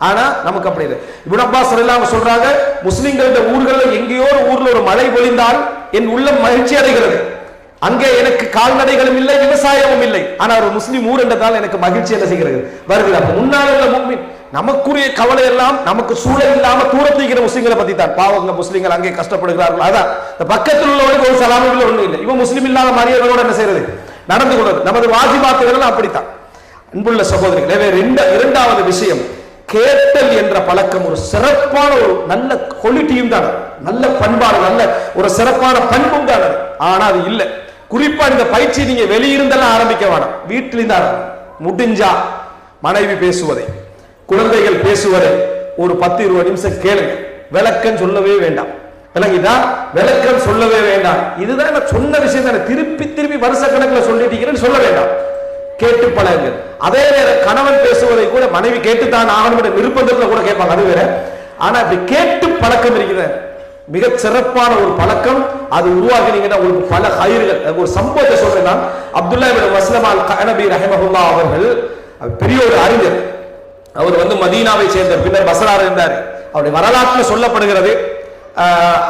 ஆனா நமக்கு அப்படி இல்லை. இப்னு அப்பாஸ் ரலியல்லாஹு சொல்றாங்க, முஸ்லிம்களுடைய ஊர்கள்ல எங்கேயோ ஒரு ஊர்ல ஒரு மழை பொழிந்தால் என் உள்ளம் மகிழ்ச்சி அடைகிறது. அங்கே எனக்கு கால்நடைகளும் இல்லை, விவசாயமும் இல்லை, ஆனா ஒரு முஸ்லிம் ஊர் என்றதால் எனக்கு மகிழ்ச்சி என்ன செய்கிறது வருகிறது. அப்ப முன்னாள் உள்ள முஃமின் நமக்குரிய கவலை எல்லாம் நமக்கு சூழல் இல்லாம தூரத்திக்கிற முஸ்லிம்களை பத்தி தான். பாவங்க முஸ்லிம்கள் அங்கே கஷ்டப்படுகிறார்கள், அதான் இந்த பக்கத்தில் உள்ளவனுக்கு ஒரு சலாமுகள் ஒண்ணு இல்லை, இவன் முஸ்லிம் இல்லாத மரியர்களோட என்ன செய்யறது நடந்து கொள்வது. நமது வாஜிபாத்துகள் அப்படித்தான். அன்புள்ள சகோதரிகளே, இரண்டாவது விஷயம், கேட்டல் என்ற பழக்கம் ஒரு சிறப்பான ஒரு நல்ல குவாலிட்டியும் தான், நல்ல பண்பாடு, நல்ல ஒரு சிறப்பான பண்பும் தான். ஆனா அது இல்லை. குறிப்பா இந்த பயிற்சி நீங்க வெளியிருந்தெல்லாம் ஆரம்பிக்க வேணாம், வீட்டிலிருந்து முடிஞ்சா மனைவி பேசுவதை, குழந்தைகள் பேசுவதை ஒரு 10-20 நிமிஷம் கேளுங்க. விளக்கம் சொல்லவே வேண்டாம், விளங்கிட்டா விளக்கம் சொல்லவே வேண்டாம். இதுதான் நான் சொன்ன விஷயம் தானே, திருப்பி வருஷ கணக்கில் சொல்லிட்டீங்கன்னு சொல்ல வேண்டாம், கேட்டு பழகுங்கள். அதே நேரம் கணவன் பேசுவதை கூட மனைவி கேட்டுத்தான் ஆகணும் நிர்பந்தத்தில் கூட கேட்பாங்க, அது வேற. ஆனா இப்படி கேட்டு பழக்கம் இருக்குது, மிக சிறப்பான ஒரு பழக்கம். அது உருவாகினீங்கன்னா உங்களுக்கு பல ஹைர்கள். ஒரு சம்பவத்தை சொல்றேன் நான். அப்துல்லா இப்னு மஸ்லமா அல் கஅனபி ரஹிமஹுல்லாஹ் அவர்கள் பெரிய ஒரு அறிஞர். அவர் வந்து மதீனாவை சேர்ந்த பின்னர் பஸ்ரால இருந்தார். அவருடைய வரலாற்றில் சொல்லப்படுகிறது,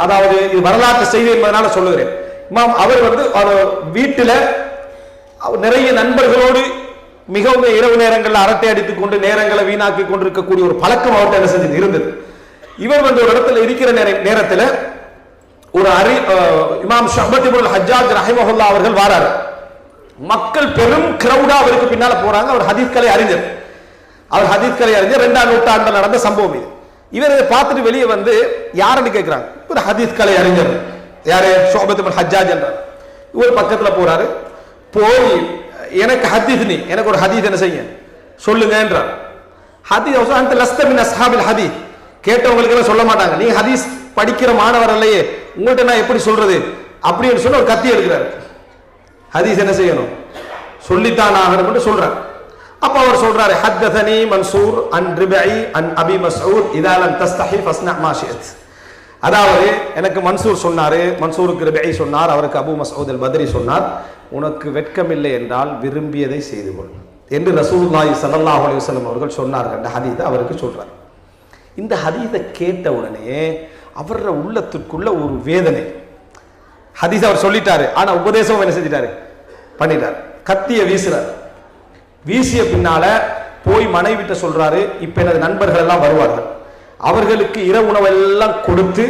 அதாவது இது வரலாற்று செய்தி என்பதனால சொல்லுகிறேன். அவர் வந்து வீட்டில நிறைய நண்பர்களோடு மிகவும் இரவு நேரங்களில் அரட்டை அடித்துக் கொண்டு நேரங்களை வீணாக்கி கொண்டிருக்கக்கூடிய ஒரு பழக்கம் அவர்கிட்ட என்ன செஞ்சது இருந்தது. இவர் வந்து ஒரு இடத்துல இருக்கிற நேரத்தில் ஒரு இமாம் ஷுஅபத் இப்னு ஹஜ்ஜாஜ் ரஹிமஹுல்லாஹ் அவர்கள் வராரு. மக்கள் பெரும் கிரௌடா அவருக்கு பின்னால போறாங்க. அவர் ஹதீஸ்களை அறிஞர், அவர் ஹதீஸ்களை அறிஞர். 2ஆம் நூற்றாண்டில் நடந்த சம்பவம் இது. இவர் இதை பார்த்துட்டு வெளியே வந்து யாருன்னு கேட்கிறாங்க. ஒரு ஹதீஸ்களை அறிஞர், யாரு, ஷுஅபத் இப்னு ஹஜ்ஜாஜ் என்றார். இவர் பக்கத்துல போறாரு. போய் எனக்கு ஹதீஸ், நீ எனக்கு ஒரு ஹதீஸ் என்ன செய்ய சொல்லுங்க என்றார். ஹதீஸ் அந்த லஸ்த மின் அஸ்ஹாபில் ஹதீஸ், கேட்டவங்களுக்கு எல்லாம் சொல்ல மாட்டாங்க, நீங்க ஹதீஸ் படிக்கிற மாணவர் இல்லையே, உங்கள்கிட்ட நான் எப்படி சொல்றது அப்படின்னு சொல்ல ஒரு கத்தி எடுக்கிறார். ஹதீஸ் என்ன செய்யணும், சொல்லித்தான் ஆகணும் சொல்றார். அப்ப அவர் சொல்றாரு, ஹத்தனி மன்சூர் அன் ரிபை அன் அபி மஸ்ஊத் இதா லம் தஸ்தஹி ஃபஸ்னா மா ஷிஅத். அதாவது எனக்கு மன்சூர் சொன்னாரு, மன்சூருக்கு ரிபை சொன்னார், அவருக்கு அபு மஸ்ஊத் அல் பத்ரி சொன்னார், உனக்கு வெட்கமில்லை என்றால் விரும்பியதை செய்து கொள் என்று ரசூலுல்லாஹி ஸல்லல்லாஹு அலைஹி வஸல்லம் அவர்கள் சொன்னார்கள். அந்த ஹதீஸை அவருக்கு சொல்றார். இந்த ஹதீஸை கேட்ட உடனே அவர உள்ளத்துக்குள்ள ஒரு வேதனை. ஹதீஸ் அவர் சொல்லிட்டாரு, ஆனா உபதேசம் என்ன செஞ்சிட்டாரு, பண்ணிட்டார். கத்திய வீசுறார். வீசிய பின்னால போய் மனைவிட்ட சொல்றாரு, இப்ப எனது நண்பர்கள் எல்லாம் வருவார்கள், அவர்களுக்கு இரவு உணவெல்லாம் கொடுத்து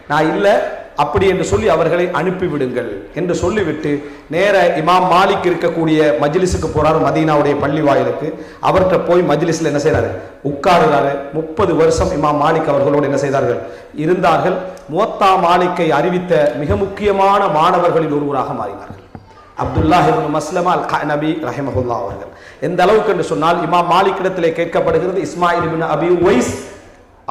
நான் இல்லை அப்படி என்று சொல்லி அவர்களை அனுப்பிவிடுங்கள் என்று சொல்லிவிட்டு நேர இமாம் மாலிக் இருக்கக்கூடிய மஜ்லிஸுக்கு போறாரு, மதீனாவுடைய பள்ளி வாயிலுக்கு. அவர்கிட்ட போய் மஜ்லிஸ்ல என்ன செய்யறாரு, உட்காருறாரு. 30 வருஷம் இமாம் மாலிக் அவர்களோடு என்ன செய்தார்கள், இருந்தார்கள். முவத்தா மாலிக்கை அறிவித்த மிக முக்கியமான மாணவர்களில் ஒருவராக மாறினார்கள் அப்துல்லாஹ் இப்னு மஸ்லமா அல் கஅனபி ரஹிமஹுல்லாஹ் அவர்கள். எந்த அளவுக்கு என்று சொன்னால், இமாம் மாலிக் இடத்திலே கேட்கப்படுகிறது, இஸ்மாயில் இப்னு அபி உவைஸ்,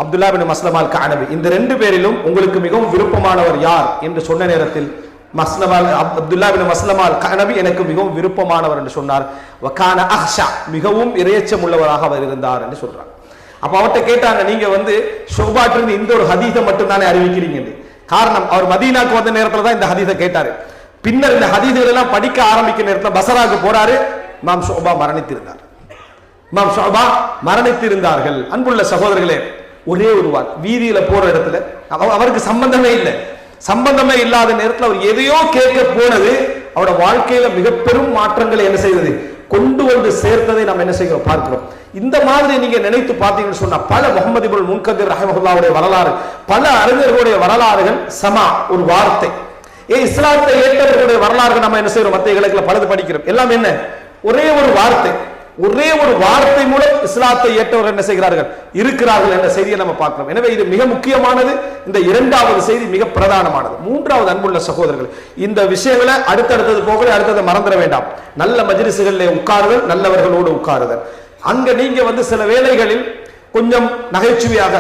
அப்துல்லா இப்னு மஸ்லமா அல் கஅனபி, இந்த 2 பேரிலும் உங்களுக்கு மிகவும் விருப்பமானவர் யார் என்று சொன்ன நேரத்தில் அப்துல்லா இப்னு மஸ்லமா அல் கஅனபி எனக்கு மிகவும் விருப்பமானவர் என்று சொன்னார். வகான அஹ்ஷா, மிகவும் இறையச்சம் உள்ளவராக அவர் இருந்தார் என்று சொல்றார். அப்ப அவர்கிட்ட கேட்டாங்க, நீங்க வந்து ஷுபாட்டிலிருந்து இந்த ஒரு ஹதீஸை மட்டும் தானே அறிவிக்கிறீங்க. காரணம், அவர் மதீனாக்கு வந்த நேரத்துல தான் இந்த ஹதீஸை கேட்டாரு. பின்னர் இந்த ஹதீஸ்கள் எல்லாம் படிக்க ஆரம்பிக்கிற நேரத்தில் பசராக்கு போறாரு. இமாம் ஷுபா மரணித்திருந்தார். இமாம் ஷுபா மரணித்திருந்தார்கள். அன்புள்ள சகோதரர்களே, ஒரே ஒரு வார் வீதியில போற இடத்துல அவருக்கு சம்பந்தமே இல்லை. சம்பந்தமே இல்லாத நேரத்தில் அவர் எதையோ கேட்க போனது அவரோட வாழ்க்கையில மிக பெரும் மாற்றங்களை என்ன செய்தது, கொண்டு வந்து சேர்த்ததை நாம் என்ன செய்கிறோம் பார்க்கிறோம். இந்த மாதிரி நீங்க நினைத்து பார்த்தீங்கன்னு சொன்னா பல முஹம்மது இப்னுல் முன்கதிர் ரஹிமஹுல்லாஹ்வுடைய வரலாறு, பல அறிஞர்களுடைய வரலாறுகள் சமா ஒரு வார்த்தை. இஸ்லாத்தை ஏற்றவர்களுடைய வரலாறு நம்ம என்ன செய்யறோம், மத்திய கிழக்குல பலது படிக்கிறோம். எல்லாம் என்ன, ஒரே ஒரு வார்த்தை, ஒரே ஒரு வார்த்தை மூலம் இஸ்லாத்தை ஏற்றவர்கள் என்ன செய்கிறார்கள், இருக்கிறார்கள் என்ற செய்தியை நம்ம பார்க்கிறோம். எனவே இது மிக முக்கியமானது. இந்த இரண்டாவது செய்தி மிக பிரதானமானது. மூன்றாவது, அன்புள்ள சகோதரர்கள், இந்த விஷயங்களை அடுத்தடுத்தது போகல, அடுத்ததை மறந்துட வேண்டாம். நல்ல மஜ்லிஸ்களிலே உட்காருதல், நல்லவர்களோடு உட்காருதல். அங்க நீங்க வந்து சில வேளைகளில் கொஞ்சம் நகைச்சுவையாக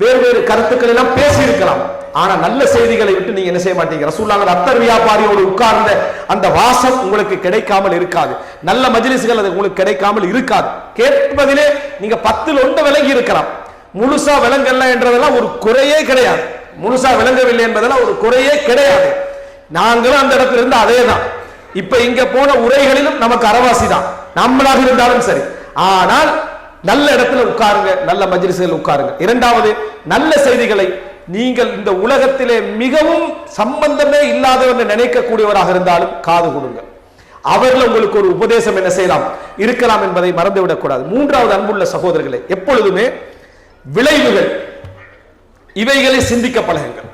வேறு வேறு கருத்துக்கள் எல்லாம் பேசி இருக்கலாம். ஆனா நல்ல செய்திகளை விட்டு நீங்க என்ன செய்ய மாட்டீங்க. ரசூலுல்லாஹ் அத்தர் வியாபாரியோடு உட்கார்ந்த அந்த வாசம் உங்களுக்கு கிடைக்காமல் இருக்காது. நல்ல மஜ்லிஸ்கள் அது உங்களுக்கு கிடைக்காமல் இருக்காது. கேட்பதிலே நீங்க 10 ஒன்று விளங்கி இருக்கலாம். முழுசா விளங்கல என்றதெல்லாம் ஒரு குறையே கிடையாது. முழுசா விளங்கவில்லை என்பதெல்லாம் ஒரு குறையே கிடையாது. நாங்களும் அந்த இடத்துல இருந்து அதே தான். இப்ப இங்க போன உரைகளிலும் நமக்கு அரவாசி தான், நம்மளாக இருந்தாலும் சரி. ஆனால் நல்ல இடத்துல உட்காருங்க, நல்ல மஜ்லிஸ்கள் உட்காருங்க. இரண்டாவது, நல்ல செய்திகளை நீங்கள் இந்த உலகத்திலே மிகவும் சம்பந்தமே இல்லாதவர்கள் நினைக்கக்கூடியவராக இருந்தாலும் காது கொடுங்க. அவர்கள் உங்களுக்கு ஒரு உபதேசம் என்ன செய்யலாம், இருக்கலாம் என்பதை மறந்துவிடக் கூடாது. மூன்றாவது, அன்புள்ள சகோதரர்களே, எப்பொழுதுமே விளைவுகள் இவைகளை சிந்திக்க பழகுங்கள்.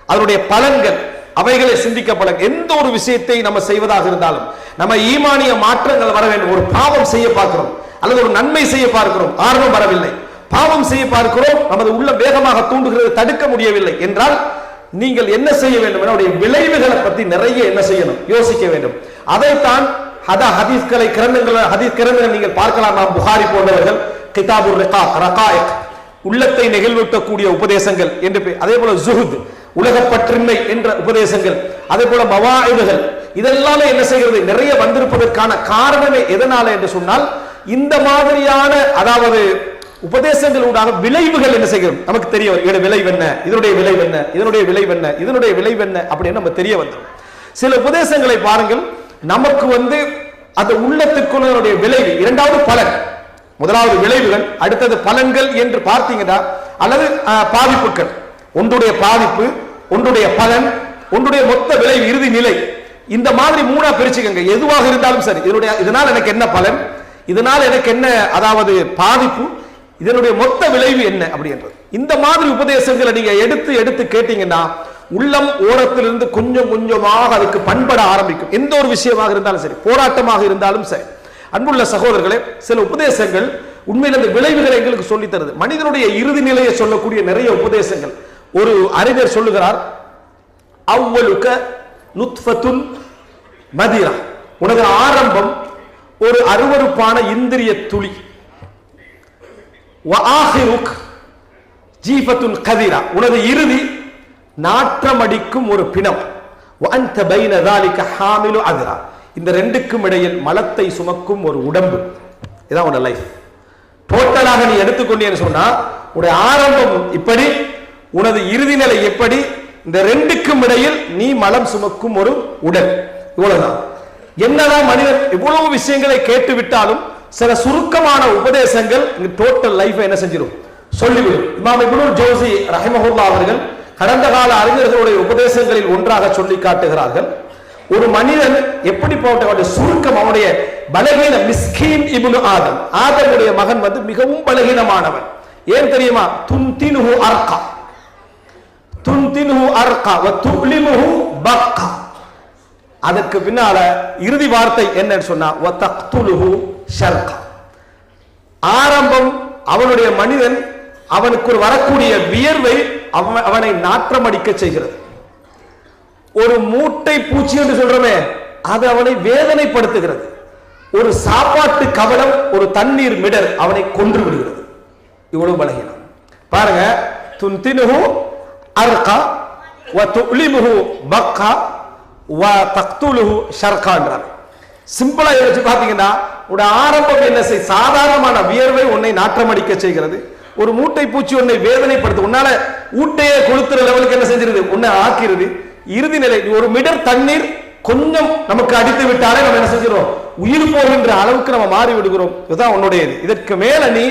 அதனுடைய பலன்கள் அவைகளை சிந்திக்க பழகுங்க. எந்த ஒரு விஷயத்தை நம்ம செய்வதாக இருந்தாலும் நம்ம ஈமானிய மாற்றங்கள் வர வேண்டும். ஒரு பாவம் செய்ய பார்க்கிறோம் அல்லது ஒரு நன்மை செய்ய பார்க்கிறோம், ஆர்வம் வரவில்லை, பாவம் செய்ய பார்க்கிறோம், நமது உள்ள வேகமாக தூண்டுகிறது, தடுக்க முடியவில்லை என்றால் நீங்கள் என்ன செய்ய வேண்டும், என்னுடைய விளைவுகளை பற்றி நிறைய என்ன செய்யணும், யோசிக்க வேண்டும். அதைத்தான் ஹதீஸ்களை ஹதீஸ் கிரந்தங்கள் நீங்கள் பார்க்கலாம். நாம் புகாரி போன்றவர்கள் கிதாபுர் ரகாயிக், உள்ளத்தை நெகிழ்வூட்டக்கூடிய உபதேசங்கள் என்று, அதே போல ஜுஹுத், உலகப்பற்றின்மை என்ற உபதேசங்கள், அதே போல மவாயிதுகள், இதெல்லாம் என்ன செய்கிறது, நிறைய வந்திருப்பதற்கான காரணமே எதனால என்று சொன்னால் இந்த மாதிரியான அதாவது உபதேசங்களூடாக விளைவுகள் என்ன செய்கிறோம் நமக்கு தெரிய வரும். இதனுடைய விளைவு என்ன, இதனுடைய விளைவு என்ன, இதனுடைய விளைவு என்ன, இதனுடைய விளைவு என்ன அப்படின்னு நம்ம தெரிய வந்துடும். சில உபதேசங்களை பாருங்கள், நமக்கு வந்து அந்த உள்ளத்துக்குள்ள விளைவு, இரண்டாவது பலன், முதலாவது விளைவுகள், அடுத்தது பலன்கள் என்று பார்த்தீங்கன்னா, அல்லது பாதிப்புகள், ஒன்றுடைய பாதிப்பு, ஒன்றுடைய பலன், ஒன்றுடைய மொத்த விளைவு, இறுதி நிலை, இந்த மாதிரி மூணா பிரிச்சுக்கங்க. எதுவாக இருந்தாலும் சரி, இதனால் எனக்கு என்ன பலன், இதனால் எனக்கு என்ன அதாவது பாதிப்பு, இதனுடைய மொத்த விளைவு என்ன அப்படின்றது. இந்த மாதிரி உபதேசங்களை நீங்க எடுத்து எடுத்து கேட்டீங்கன்னா உள்ளம் ஓரத்திலிருந்து கொஞ்சம் கொஞ்சமாக அதுக்கு பண்பட ஆரம்பிக்கும். எந்த ஒரு விஷயமாக இருந்தாலும் சரி, போராட்டமாக இருந்தாலும் சரி. அன்புள்ள சகோதரர்களே, சில உபதேசங்கள் உண்மையில் அந்த விளைவுகளை எங்களுக்கு சொல்லி தருது. மனிதனுடைய இறுதி நிலையை சொல்லக்கூடிய நிறைய உபதேசங்கள். ஒரு அறிஞர் சொல்லுகிறார், அவ்வலுக்க நுத்ஃபத்துன் மதிரா, உனது ஆரம்பம் ஒரு அருவருப்பான இந்திரிய துளி, வஆஹிருக் ஜீஃபத்துன் கதிரா, உனது இறுதி நாற்றமடிக்கும் ஒரு பிணம், வஅன்த பைன ذلك ஹாமிலு அத்ரா, இந்த ரெண்டுக்கும் இடையில் மலத்தை சுமக்கும் ஒரு உடம்பு. இதான் உன்னோட லைஃப். டோட்டலாக நீ எடுத்துக்கொண்டேன்னு சொன்னா உடைய ஆரம்பம் இப்படி, உனது இறுதி நிலை எப்படி, இந்த ரெண்டுக்கும் இடையில் நீ மலம் சுமக்கும் ஒரு உடல். இவ்வளவுதான். என்னதான் மனிதன் எவ்வளவு விஷயங்களை கேட்டு விட்டாலும் சில சுருக்கமான உபதேசங்கள் டோட்டல் லைஃபை என்ன செஞ்சிடும், சொல்லிவிடும். இமாம் இப்னுல் ஜௌஸி ரஹிமஹுல்லாஹ் அவர்கள் கடந்த கால அறிஞர்களுடைய உபதேசங்களில் ஒன்றாக சொல்லி காட்டுகிறார்கள், ஒரு மனிதன் எப்படிப்பட்ட சுருக்கம், அவனுடைய பலகீன, மிஸ்கீன் இப்னு ஆதம், ஆதமுடைய மகன் வந்து மிகவும் பலகீனமானவன். ஏன் தெரியுமா, துன்தினுஹு அர்கா, துன்தினுஹு அர்கா வ துலிமுஹு பக்கா. அதற்கு பின்னால இறுதி வார்த்தை என்னன்னு சொன்னா வ தக்துலுஹு ஷர்கா. ஆரம்பம் அவனுடைய மனிதன், அவனுக்கு வரக்கூடிய வியர்வை அவனை நாற்றமடிக்க செய்கிறது. ஒரு மூட்டை பூச்சி என்று சொல்றமே, அது அவனை வேதனைப்படுத்துகிறது. ஒரு சாப்பாட்டு கவலம், ஒரு தண்ணீர் மிடர் அவனை கொன்று விடுகிறது. இவ்வளவு பலகீனம் பாருங்க. துன்தினுஹு அர்கா வ துலிமுஹு பக்கா வ தக்துலுஹு ஷர்கா என்றார். சிம்பிளா யோசிச்சு பாத்தீங்கன்னா, உடைய ஆரம்பம் என்ன செய், சாதாரணமான வியர்வை உன்னை நாற்றமடிக்க செய்கிறது. ஒரு மூட்டை பூச்சி உன்னை வேதனைப்படுத்து, உன்னால ஊட்டையே கொளுத்துற லெவலுக்கு என்ன செஞ்சிருது, உன்னை ஆக்கிறது. இறுதி நிலை ஒரு மிடர் தண்ணீர் கொஞ்சம் நமக்கு அடித்து விட்டாலே நம்ம என்ன செஞ்சிடும், உயிர் போகின்ற அளவுக்கு நம்ம மாறி விடுகிறோம். இதுதான் உன்னுடையது. இதற்கு மேல நீ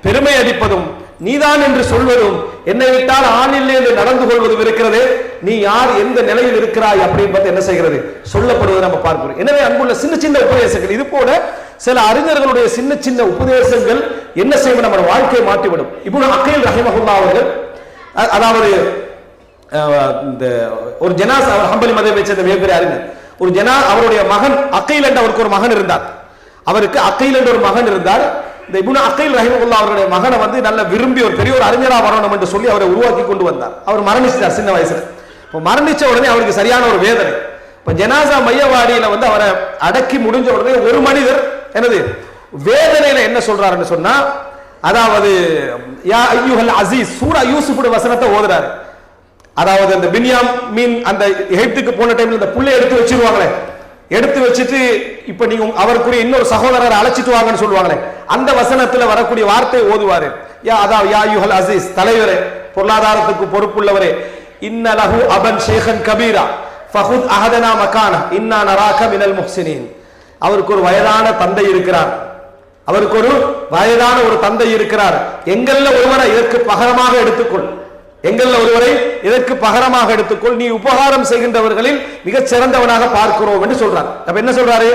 பெருமை அடிப்பதும் நீதான் என்று சொல்வதும் என்னை விட்டால் ஆண் இல்லை என்று நடந்து கொள்வதும் இருக்கிறது. நீ யார், எந்த நிலையில் இருக்கிறாய் அப்படின்னு பார்த்து என்ன செய்கிறது, சொல்லப்படுவதை நம்ம பார்க்கிறோம். எனவே அன்புள்ள சின்ன சின்ன உபதேசங்கள், இது போல சில அறிஞர்களுடைய சின்ன சின்ன உபதேசங்கள் என்ன செய்யும், நம்ம வாழ்க்கையை மாற்றிவிடும். இப்னு அகீல் ரஹிமஹுல்லாஹ் அவர்கள், அதாவது இந்த ஒரு ஜனாஸ், அவர் ஹம்பலி மதத்தை சேர்ந்த மிகப்பெரிய அறிஞர், ஒரு அவருடைய மகன் அகீல் என்ற அவருக்கு ஒரு மகன் இருந்தார். அவருக்கு அகீல் என்ற ஒரு மகன் இருந்தார். இந்த இப்னு அகீல் ரஹிமஹுல்லாஹ் அவருடைய மகனை வந்து நல்ல விரும்பி ஒரு பெரிய ஒரு அறிஞரா வரணும் என்று சொல்லி அவரை உருவாக்கி கொண்டு வந்தார். அவர் மரணிச்சார் சின்ன வயசுல. இப்போ மரணிச்ச உடனே அவருக்கு சரியான ஒரு வேதனை. இப்போ ஜனாசா மையவாடியில வந்து அவரை அடக்கி முடிஞ்ச உடனே ஒரு மனிதர் என்னது வேதனையில என்ன சொல்றாருன்னு சொன்னா, அதாவது யா அய்யுஹல் அசீஸ் சூரா யூசுஃபுடைய வசனத்தை ஓதுறாரு. அதாவது அந்த பின்யாமீன் அந்த எகிப்துக்கு போன டைம்ல இந்த புள்ளை எடுத்து வச்சிருவாங்களே, எடுத்து வச்சுட்டு இப்ப நீங்க அவருக்குரிய இன்னொரு சகோதரரை அழைச்சிட்டு வாங்கன்னு சொல்லுவாங்களே, அந்த வசனத்துல வரக்கூடிய வார்த்தையை ஓதுவாரு. யா அதாவது யா அய்யுஹல் அசீஸ், தலைவரே, பொருளாதாரத்துக்கு பொறுப்புள்ளவரே, இன்ன லஹு அபன் ஷேഖன் கபீரா ஃபஹுத் அஹதனா மகானா இன்னா நராக மினல் முஹ்சினீன். அவருக்கு ஒரு வயதான தந்தை இருக்கிறார். அவருக்கு ஒரு வயதான ஒரு தந்தை இருக்கிறார். எங்கள்ல ஒருவரை இதற்கு பகரமாக எடுத்துக்கொள், எங்கள்ல ஒருவரை இதற்கு பகரமாக எடுத்துக்கொள், நீ உபகாரம் செய்கின்றவர்களில் மிகச் சிறந்தவனாக பார்க்கிறோம் என்று சொல்றார். அப்ப என்ன சொல்றாரு,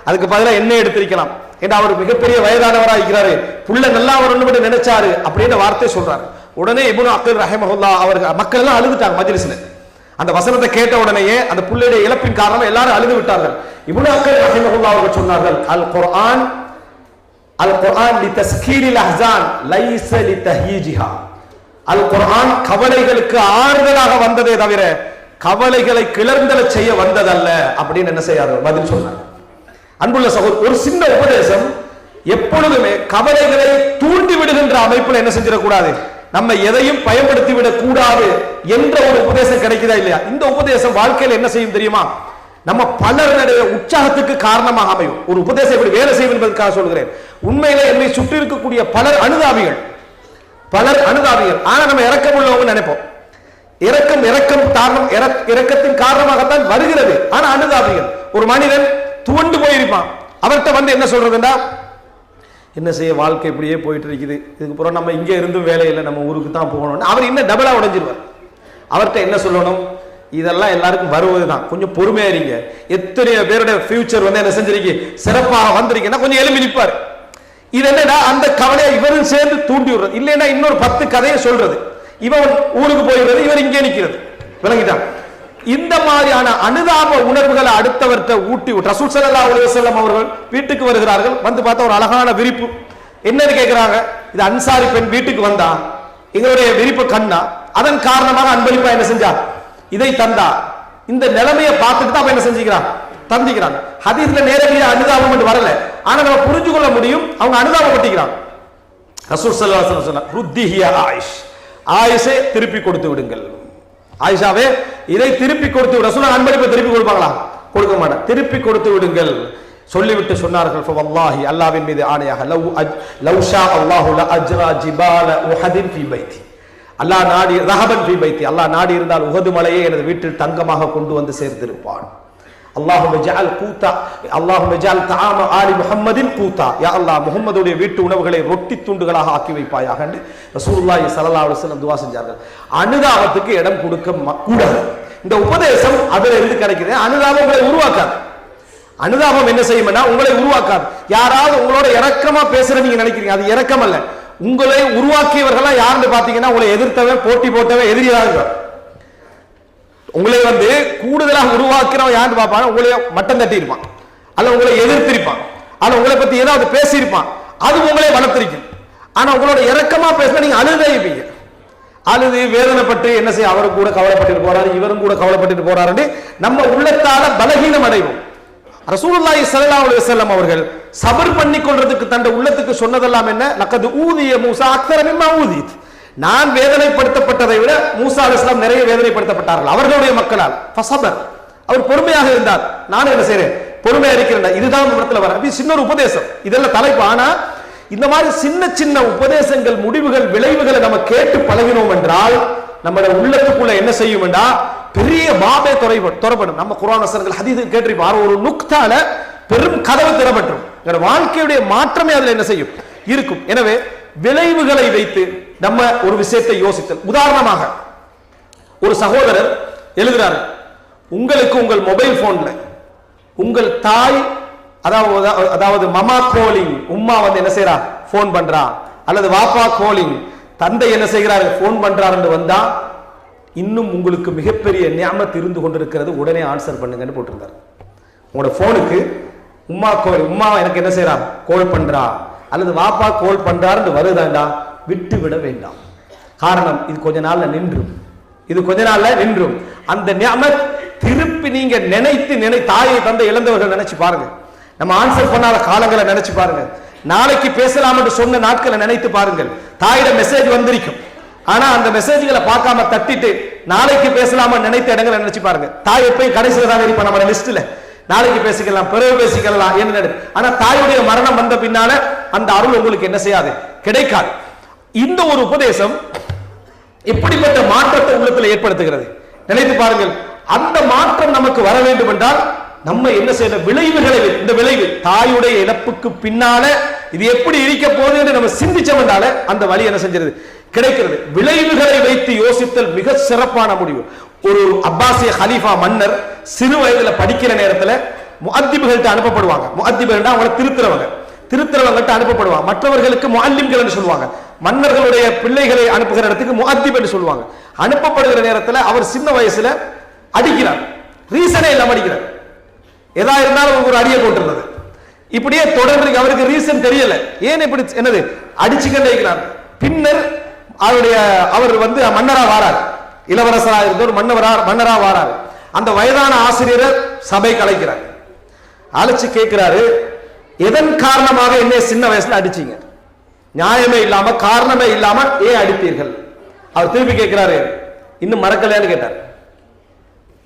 அதுக்கு பதிலாக என்ன எடுத்திருக்கலாம் என்று அவர் மிகப்பெரிய வயதானவராக இருக்கிறாரு, புள்ள நல்லா வரணும் நினைச்சாரு அப்படின்ற வார்த்தை சொல்றாரு. உடனே இப்னு அகீல் ரஹிமஹுல்லாஹ் அவர்கள் மக்கள் எல்லாம் அழுதுட்டாங்க மஜ்லிஸ்ல. அந்த வசனத்தை கேட்ட உடனேயே அந்த புள்ளையுடைய இழப்பின் காரணமா எல்லாரும் அழுது விட்டார்கள். இப்னு அகீல் ரஹிமஹுல்லாஹ் அவர்கள் சொன்னார்கள், அல் குர்ஆன் லிதஸ்கீரில் அஹ்ஸான் லைஸ லிதஹீஜிஹா. அல் குர்ஆன் கவலைகளுக்கு ஆறுதலாக வந்ததே தவிர கவலைகளை கிளர்ந்தல செய்ய வந்ததல்ல அப்படின்னு என்ன செய்யாரு பதில் சொன்னார். அன்புள்ள சகோதரர், ஒரு சின்ன உபதேசம் எப்பொழுதுமே கவலைகளை தூண்டி விடுகின்ற அமைப்புல என்ன செஞ்சிடக்கூடாது, நம்ம எதையும் பயன்படுத்தி விடக் கூடாது என்ற ஒரு உபதேசம் கிடைக்குதா இல்லையா? இந்த உபதேசம் வாழ்க்கையில் என்ன செய்யும் தெரியுமா, நம்ம பலருடைய உற்சாகத்துக்கு காரணமாக அமையும். ஒரு உபதேசம் எப்படி வேலை செய்யும் என்பதற்காக சொல்கிறேன். உண்மையிலே என்னை சுற்றி இருக்கக்கூடிய பலர் அனுதாபிகள், ஆனா நம்ம இரக்கம் உள்ளவங்க நினைப்போம். இரக்கத்தின் காரணமாகத்தான் வருகிறது. ஆனா அனுதாபிகள், ஒரு மனிதன் துவண்டு போயிருப்பான், அவர்கிட்ட வந்து என்ன சொல்றதுன்னா, என்ன செய்ய வாழ்க்கை இப்படியே போயிட்டு இருக்குது, இதுக்கு அப்புறம் நம்ம இங்கே இருந்தும் வேலை இல்லை, நம்ம ஊருக்கு தான் போகணும், அவர் இன்னும் டபுளா உடைஞ்சிருவார். அவர்கிட்ட என்ன சொல்லணும், இதெல்லாம் எல்லாருக்கும் வருவதுதான், கொஞ்சம் பொறுமையா இருங்க. எத்தனையோ பேருடைய ஃபியூச்சர் வந்து என்ன செஞ்சிருக்கீங்க, சிறப்பாக வந்திருக்கீங்கன்னா கொஞ்சம் எழுப்பி நிற்பாரு. இது என்னன்னா அந்த கவலையை இவரும் சேர்ந்து தூண்டி விடுறது, இல்லைன்னா இன்னொரு 10 கதையை சொல்றது, இவன் ஊருக்கு போயிடுறது, இவர் இங்கே நிற்கிறது. விளங்கிட்டான்? இந்த மாதிரியான அனுதாப உணர்வுகளை அடுத்தவர்கிட்ட ஊட்டி ரசூல் ஸல்லல்லாஹு அலைஹி வஸல்லம் அவர்கள் வீட்டுக்கு வருகிறார்கள். வந்து பார்த்தா ஒரு அழகான விரிப்பு. என்னன்னு கேட்கிறாங்க, இது அன்சாரி பெண் வீட்டுக்கு வந்தா, எங்களுடைய விரிப்பு கண்ணா, அதன் காரணமாக அன்பளிப்பா என்ன செஞ்சா, இதை தந்தா. இந்த நிலைமையை பார்த்துட்டு தான் என்ன செஞ்சுக்கிறான், தந்திக்கிறாங்க. ஹதீஸ்ல நேரடியாக அனுதாபம் என்று வரல, ஆனா நம்ம புரிஞ்சு கொள்ள முடியும், அவங்க அனுதாபப்பட்டிக்கிறாங்க. ரசூல் ஸல்லல்லாஹு அலைஹி வஸல்லம் சொன்னார், ருத்திஹியா ஆயிஷ், ஆயிஷை திருப்பி கொடுத்து விடுங்கள். ஆயிஷாவே இதை திருப்பி கொடுத்து விட. ரசூல் அன்பளிப்பை திருப்பி கொடுப்பாங்களா? கொடுக்க மாட்டாங்க. திருப்பி கொடுத்து விடுங்கள் சொல்லிவிட்டு சொன்னார்கள், ஃபவல்லாஹி, அல்லாஹ்வின் மீது ஆணையாக, லவ் ஷா அல்லாஹு லஅஜ்ரா ஜிபால உஹதின் ஃபீ பைத்தி, அல்லாஹ் நாடி ரஹபன் ஃபீ பைத்தி, அல்லாஹ் நாடி இருந்தால் உஹது மலையை எனது வீட்டில் தங்கமாக கொண்டு வந்து சேர்த்திருப்பான். அல்லாஹும்ம ஜஅல் கூதா, அல்லாஹும்ம ஜஅல் தஆம ஆலி முஹம்மதின் கூதா, யா அல்லாஹ் முஹம்மதுடைய வீட்டு உணவுகளை ரொட்டி துண்டுகளாக ஆக்கி வைப்பாயாக என்று ரசூலுல்லாஹி ஸல்லல்லாஹு அலைஹி வஸல்லம் துஆ செஞ்சார்கள். அனுதாபத்துக்கு இடம் கொடுக்க கூடாது. இந்த உபதேசம் அதுல இருந்து கிடைக்குது. அனுதாபம் உங்களை உருவாக்காது. அனுதாபம் என்ன செய்யும்னா உங்களை உருவாக்காது. யாராவது உங்களோட இரக்கமா பேசுற நீங்க நினைக்கிறீங்க, அது இரக்கம் அல்ல. உங்களை உருவாக்கியவர்களா யாருன்னு பாத்தீங்கன்னா, உங்களை எதிர்த்தவன், போட்டி போட்டவன், எதிரியாக உங்களை வந்து கூடுதலாக உருவாக்கிறவன் யாருன்னு பார்ப்பான், உங்களை மட்டம் தட்டி இருப்பான், அல்ல உங்களை எதிர்த்திருப்பான், அல்ல உங்களை பத்தி ஏதாவது பேசியிருப்பான், அது உங்களை வளர்த்திருக்கும். ஆனா உங்களோட இரக்கமா பேசினா நீங்க அழுதைப்பீங்க. அழுது வேதனைப்பட்டு என்ன செய்ய, அவரும் கூட கவலைப்பட்டு போறாரு, இவரும் கூட கவலைப்பட்டு போறாரு, நம்ம உள்ளத்தால பலகீனம் அடைவோம். ரசூலுல்லாஹி ஸல்லல்லாஹு அலைஹி வஸல்லம் அவர்கள் சபர் பண்ணி கொள்றதுக்கு தன்னுடைய உள்ளத்துக்கு சொன்னதெல்லாம் என்ன, லக்கது ஊதிய மூசா அக்தர மிம்மா ஊதித், நான் வேதனைப்படுத்தப்பட்டதை விட மூசா அலைஹிஸ்ஸலாம் நிறைய வேதனைப்படுத்தப்பட்டார்கள் அவர்களுடைய மக்களால். ஃபஸபர், அவர் பொறுமையாக இருந்தார். நான் என்ன செய்றேன், பொறுமையா இருக்கிறேன். இதுதான் இடத்துல வர. இது சின்ன ஒரு உபதேசம், இதெல்லாம் தலைப்பு. ஆனா இந்த மாதிரி சின்ன சின்ன உபதேசங்கள், முடிவுகள், விளைவுகளை நம்ம கேட்டு பழகினோம் என்றால் நம்மளோட உள்ளத்துக்குள்ள என்ன செய்யும் என்றா பெரிய பாபே துறப்படும். நம்ம குர்ஆன் வசனங்கள் ஹதீஸ் கேட்டிருப்பார், ஒரு நுக்தால பெரும் கதவு திறப்பற்றும். வாழ்க்கையுடைய மாற்றமே அதுல என்ன செய்யும் இருக்கும். எனவே விளைவுகளை வைத்து நம்ம ஒரு விஷயத்தை யோசித்தல். உதாரணமாக ஒரு சகோதரர் எழுதுறாரு, உங்களுக்கு உங்கள் மொபைல் போன்ல உங்கள் தாய் அதாவது மமா கோலிங், உம்மா வந்து என்ன செய்யறா போன் பண்றா, அல்லது வாப்பா கோலிங், தந்தை என்ன செய்கிறார் போன் பண்றார் என்று வந்தா இன்னும் உங்களுக்கு மிகப்பெரிய நியாமத் இருந்து கொண்டிருக்கிறது, உடனே ஆன்சர் பண்ணுங்கன்னு போட்டிருந்தார். உங்களோட போனுக்கு உம்மா எனக்கு என்ன செய்யறா கோல் பண்றா அல்லது வாப்பா கோல் பண்றாரு வருதாண்டா, விட்டு விட வேண்டாம். காரணம் இது கொஞ்ச நாள்ல நின்றும், இது கொஞ்ச நாள்ல நின்றும். அந்த நியாமத் திருப்பி நீங்க நினைத்து தாயை தந்தை இழந்தவர்கள் நினைச்சு பாருங்க. நம்ம ஆன்சர் பண்ணாத காலங்களை நினைச்சு பாருங்க. நாளைக்கு பேசலாம் என்று சொன்ன நாட்களை நினைத்து பாருங்கள். தாயிட மெசேஜ் வந்திருக்கும், ஆனா அந்த மெசேஜ்களை பார்க்காம தட்டிட்டு நாளைக்கு பேசலாமா நினைத்த இடங்களை நினைச்சு பாருங்க. தாய் எப்பயும் கடைசியில் தான் இருப்பா நம்ம லிஸ்ட்ல. நாளைக்கு பேசிக்கலாம், பிறகு பேசிக்கலாம் என்ன. ஆனா தாயுடைய மரணம் வந்த பின்னால அந்த அருள் உங்களுக்கு என்ன செய்யாது, கிடைக்காது. இந்த ஒரு உபதேசம் இப்படிப்பட்ட மாற்றத்தை உள்ளத்தில் ஏற்படுத்துகிறது. நினைத்து பாருங்கள், அந்த மாற்றம் நமக்கு வர வேண்டும் என்றால் நம்ம என்ன செய்யணும், விளைவுகளை, இந்த விளைவு தாயுடைய இழப்புக்கு பின்னால இது எப்படி இருக்க போகுது என்று நம்ம சிந்திச்சோம்னால அந்த வழி என்ன செஞ்சிருது கிடைக்கிறது. விளைவுகளை வைத்து யோசித்தல் மிக சிறப்பான முடிவு. ஒரு அப்பாசிய ஹலீஃபா மன்னர் சிறு வயதுல படிக்கிற நேரத்துல முஅத்திபுகள்ட்ட அனுப்பப்படுவாங்க. முஅத்திபுகள்னா அவங்களை திருத்துறவங்கள்ட்ட அனுப்பப்படுவாங்க. மற்றவர்களுக்கு முஅல்லிம்கள் என்று சொல்லுவாங்க. மன்னர்களுடைய பிள்ளைகளை அனுப்புகிற இடத்துக்கு முஅத்திப் என்று சொல்லுவாங்க. அனுப்பப்படுகிற நேரத்தில் அவர் சின்ன வயசுல அடிக்கிறார், ரீசனே இல்லாம அடிக்கிறார். எதா இருந்தாலும் ஒரு அடியை போட்டுறது. இப்படியே தொடர்ந்து அவருக்கு ரீசன் தெரியல, ஏன் இப்படி என்னது அடிச்சுக்கிட்டே இருக்கிறார். பின்னர் அவர் வந்து மன்னரா வாரார், இளவரசரா இருந்தவர் மன்னரா வாரார். அந்த வயதான ஆசிரியர் சபை கலைக்கிறார். அழைச்சு கேட்கிறாரு, எதன் காரணமாக என்ன சின்ன வயசுல அடிச்சீங்க, நியாயமே இல்லாம காரணமே இல்லாம ஏன் அடிப்பீர்கள்? அவர் திருப்பி கேட்கிறாரு, இன்னும் மறக்கலையான்னு கேட்டார்.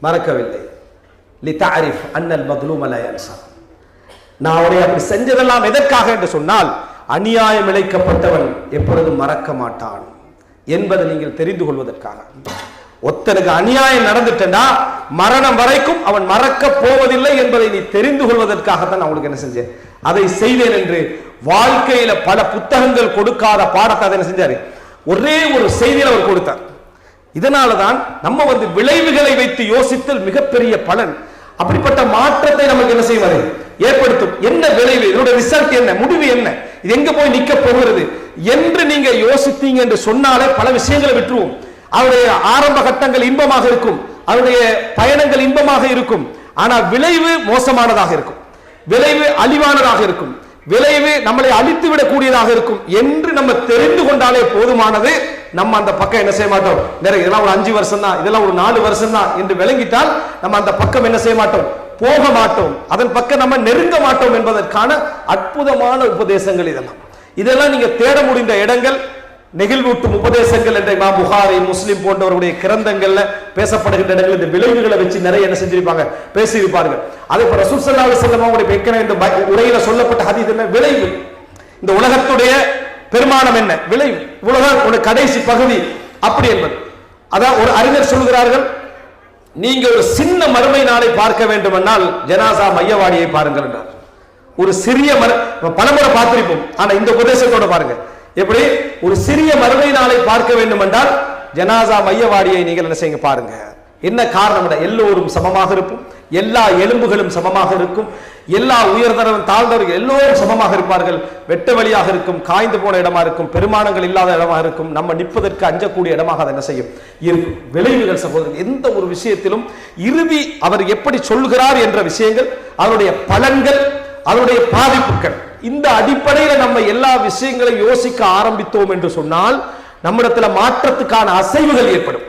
மறக்கவில்லை. லிதஅரிஃப் அன்னல் மظلوم லா யன்ஸா. நான் அவரை அப்படி செஞ்சதெல்லாம் எதற்காக என்று சொன்னால், அநியாயம் இழைக்கப்பட்டவன் எப்பொழுதும் மறக்க மாட்டான் என்பதை நீங்கள் தெரிந்து கொள்வதற்காக. ஒருத்தனுக்கு அநியாயம் நடந்துட்டா மரணம் வரைக்கும் அவன் மறக்க போவதில்லை என்பதை நீ தெரிந்து கொள்வதற்காகத்தான் அவனுக்கு என்ன செஞ்சேன், அதை செய்தேன் என்று வாழ்க்கையில பல புத்தகங்கள் கொடுக்காத பாடத்தை அதை என்ன செஞ்சாரு, ஒரே ஒரு செய்தியில் அவர் கொடுத்தார். இதனாலதான் நம்ம வந்து விளைவுகளை வைத்து யோசித்தல் மிகப்பெரிய பலன். அப்படிப்பட்ட மாற்றத்தை நமக்கு என்ன செய்வாரு ஏற்படுத்தும். என்ன விளைவு, இதனுடைய ரிசல்ட் என்ன, முடிவு என்ன, இது எங்க போய் நிக்க போகிறது என்று நீங்க யோசித்தீங்க என்று சொன்னாலே பல விஷயங்களை விட்டுருவோம். அவருடைய ஆரம்ப கட்டங்கள் இன்பமாக இருக்கும், அவருடைய பயணங்கள் இன்பமாக இருக்கும். ஆனால் விளைவு மோசமானதாக இருக்கும், விளைவு அழிவானதாக இருக்கும், விளைவு நம்மளை அழித்து விடக்கூடியதாக இருக்கும் என்று நம்ம தெரிந்து கொண்டாலே போதுமானது. நம்ம அந்த பக்கம் என்ன செய்ய மாட்டோம், நிறைய இதெல்லாம் ஒரு 5 வருஷம் தான், இதெல்லாம் ஒரு 4 வருஷம் தான் என்று விளங்கிட்டால் நம்ம அந்த பக்கம் என்ன செய்ய மாட்டோம், போக மாட்டோம், அதன் பக்கம் நம்ம நெருங்க மாட்டோம் என்பதற்கான அற்புதமான உபதேசங்கள் இதெல்லாம் நீங்க தேட முடிந்த இடங்கள். நெகிழ்வூட்டும் உபதேசங்கள் என்ற இமாம் புகாரி, முஸ்லிம் போன்றவருடைய கிரந்தங்கள்ல பேசப்படுகின்ற இடங்கள் இந்த விளைவுகளை வச்சு நிறைய என்ன செஞ்சிருப்பாங்க, பேசியிருப்பார்கள். அதே போல ரசூல் ஸல்லல்லாஹு அலைஹி வஸல்லம் இந்த உரையில சொல்லப்பட்ட ஹதீஸ் என்ன, விளைவு. இந்த உலகத்துடைய பெருமானம் என்ன, விளைவு. உலகம் கடைசி பகுதி அப்படி என்பது. அதான் ஒரு அறிஞர் சொல்கிறார்கள், நீங்க ஒரு சின்ன மறுமை நாளை பார்க்க வேண்டுமென்றால் ஜனாசா மையவாடியை பாருங்கள் என்றார். ஒரு சிறிய பலமுறை பார்த்திருப்போம், ஆனா இந்த உபதேசத்தோட பாருங்க, எப்படி ஒரு சிறிய மறுமை நாளை பார்க்க வேண்டும் என்றால் ஜனாசா மையவாடியை நீங்கள் என்ன செய்யுங்க பாருங்க. என்ன காரணம், எல்லோரும் சமமாக இருக்கும், எல்லா எலும்புகளும் சமமாக இருக்கும், எல்லா உயர்தரம் தாழ்ந்தவர்கள் எல்லோரும் சமமாக இருப்பார்கள், வெட்ட வழியாக இருக்கும், காய்ந்து போன இடமா இருக்கும், பெருமானங்கள் இல்லாத இடமா இருக்கும், நம்ம நிற்பதற்கு அஞ்சக்கூடிய இடமாக அதை என்ன செய்யும் இருக்கும். விளைவுகள் சகோதரர், எந்த ஒரு விஷயத்திலும் இறுதி அவர் எப்படி சொல்கிறார் என்ற விஷயங்கள், அவருடைய பலன்கள், அவருடைய பாதிப்புகள், இந்த அடிப்படையில் நம்ம எல்லா விஷயங்களையும் யோசிக்க ஆரம்பித்தோம் என்று சொன்னால் நம்மிடத்துல மாற்றத்துக்கான அசைவுகள் ஏற்படும்.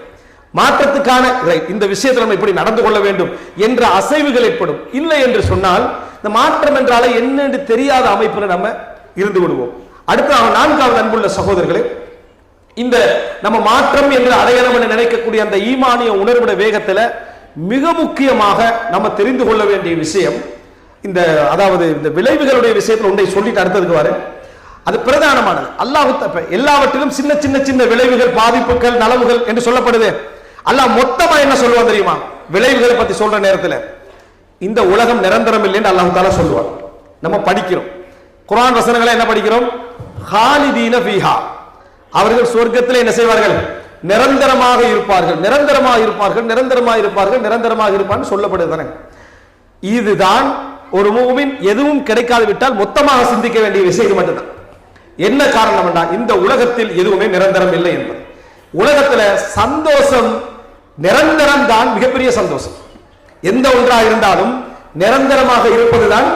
மாற்றத்துக்கான இந்த விஷயத்தில் நம்ம இப்படி நடந்து கொள்ள வேண்டும் என்ற அசைவுகள் ஏற்படும். இல்லை என்று சொன்னால் இந்த மாற்றம் என்றால என்னென்று தெரியாத அமைப்பில் நம்ம இருந்து விடுவோம். அடுத்து 4வது அன்புள்ள சகோதரர்களே, இந்த நம்ம மாற்றம் என்று அடையணும் என்று நினைக்கக்கூடிய அந்த ஈமானிய உணர்வுடைய வேகத்துல மிக முக்கியமாக நம்ம தெரிந்து கொள்ள வேண்டிய விஷயம், இந்த அதாவது இந்த விளைவுகளுடைய விஷயத்தில் ஒன்றை சொல்லிட்டு அடுத்ததுக்கு வர, அது பிரதானமானது. அல்லாஹ் எல்லாவற்றிலும் சின்ன சின்ன சின்ன விளைவுகள், பாதிப்புகள், நலவுகள் என்று சொல்லப்படுது. அல்லாஹ் மொத்தமா என்ன சொல்லுவான் தெரியுமா? விளைவுகளை பத்தி சொல்ற நேரத்தில் இந்த உலகம் நிரந்தரம் இல்லை என்று அல்லாஹ் தஆலா சொல்லுவான். நம்ம படிக்கிறோம் குர்ஆன் வசனங்களை, என்ன படிக்கிறோம்? ஹாலிதீன ஃபீஹா, அவர்கள் சொர்க்கத்தில் என்ன செய்வார்கள்? நிரந்தரமாக இருப்பார்கள், நிரந்தரமாக இருப்பார்கள், நிரந்தரமாக இருப்பார்கள், நிரந்தரமாக இருப்பார்கள் சொல்லப்படுது. இதுதான் ஒரு மூமின் எதுவும் கிடைக்காது விட்டால் மொத்தமாக சிந்திக்க வேண்டிய விஷயம் மட்டும்தான். என்ன காரணம் என்றால் இந்த உலகத்தில் எதுவுமே நிரந்தரம் இல்லை என்பது. உலகத்தில் சந்தோஷம் நிரந்தரம் தான் மிகப்பெரிய சந்தோஷம். எந்த ஒன்றாக இருந்தாலும் நிரந்தரமாக இருப்பதுதான்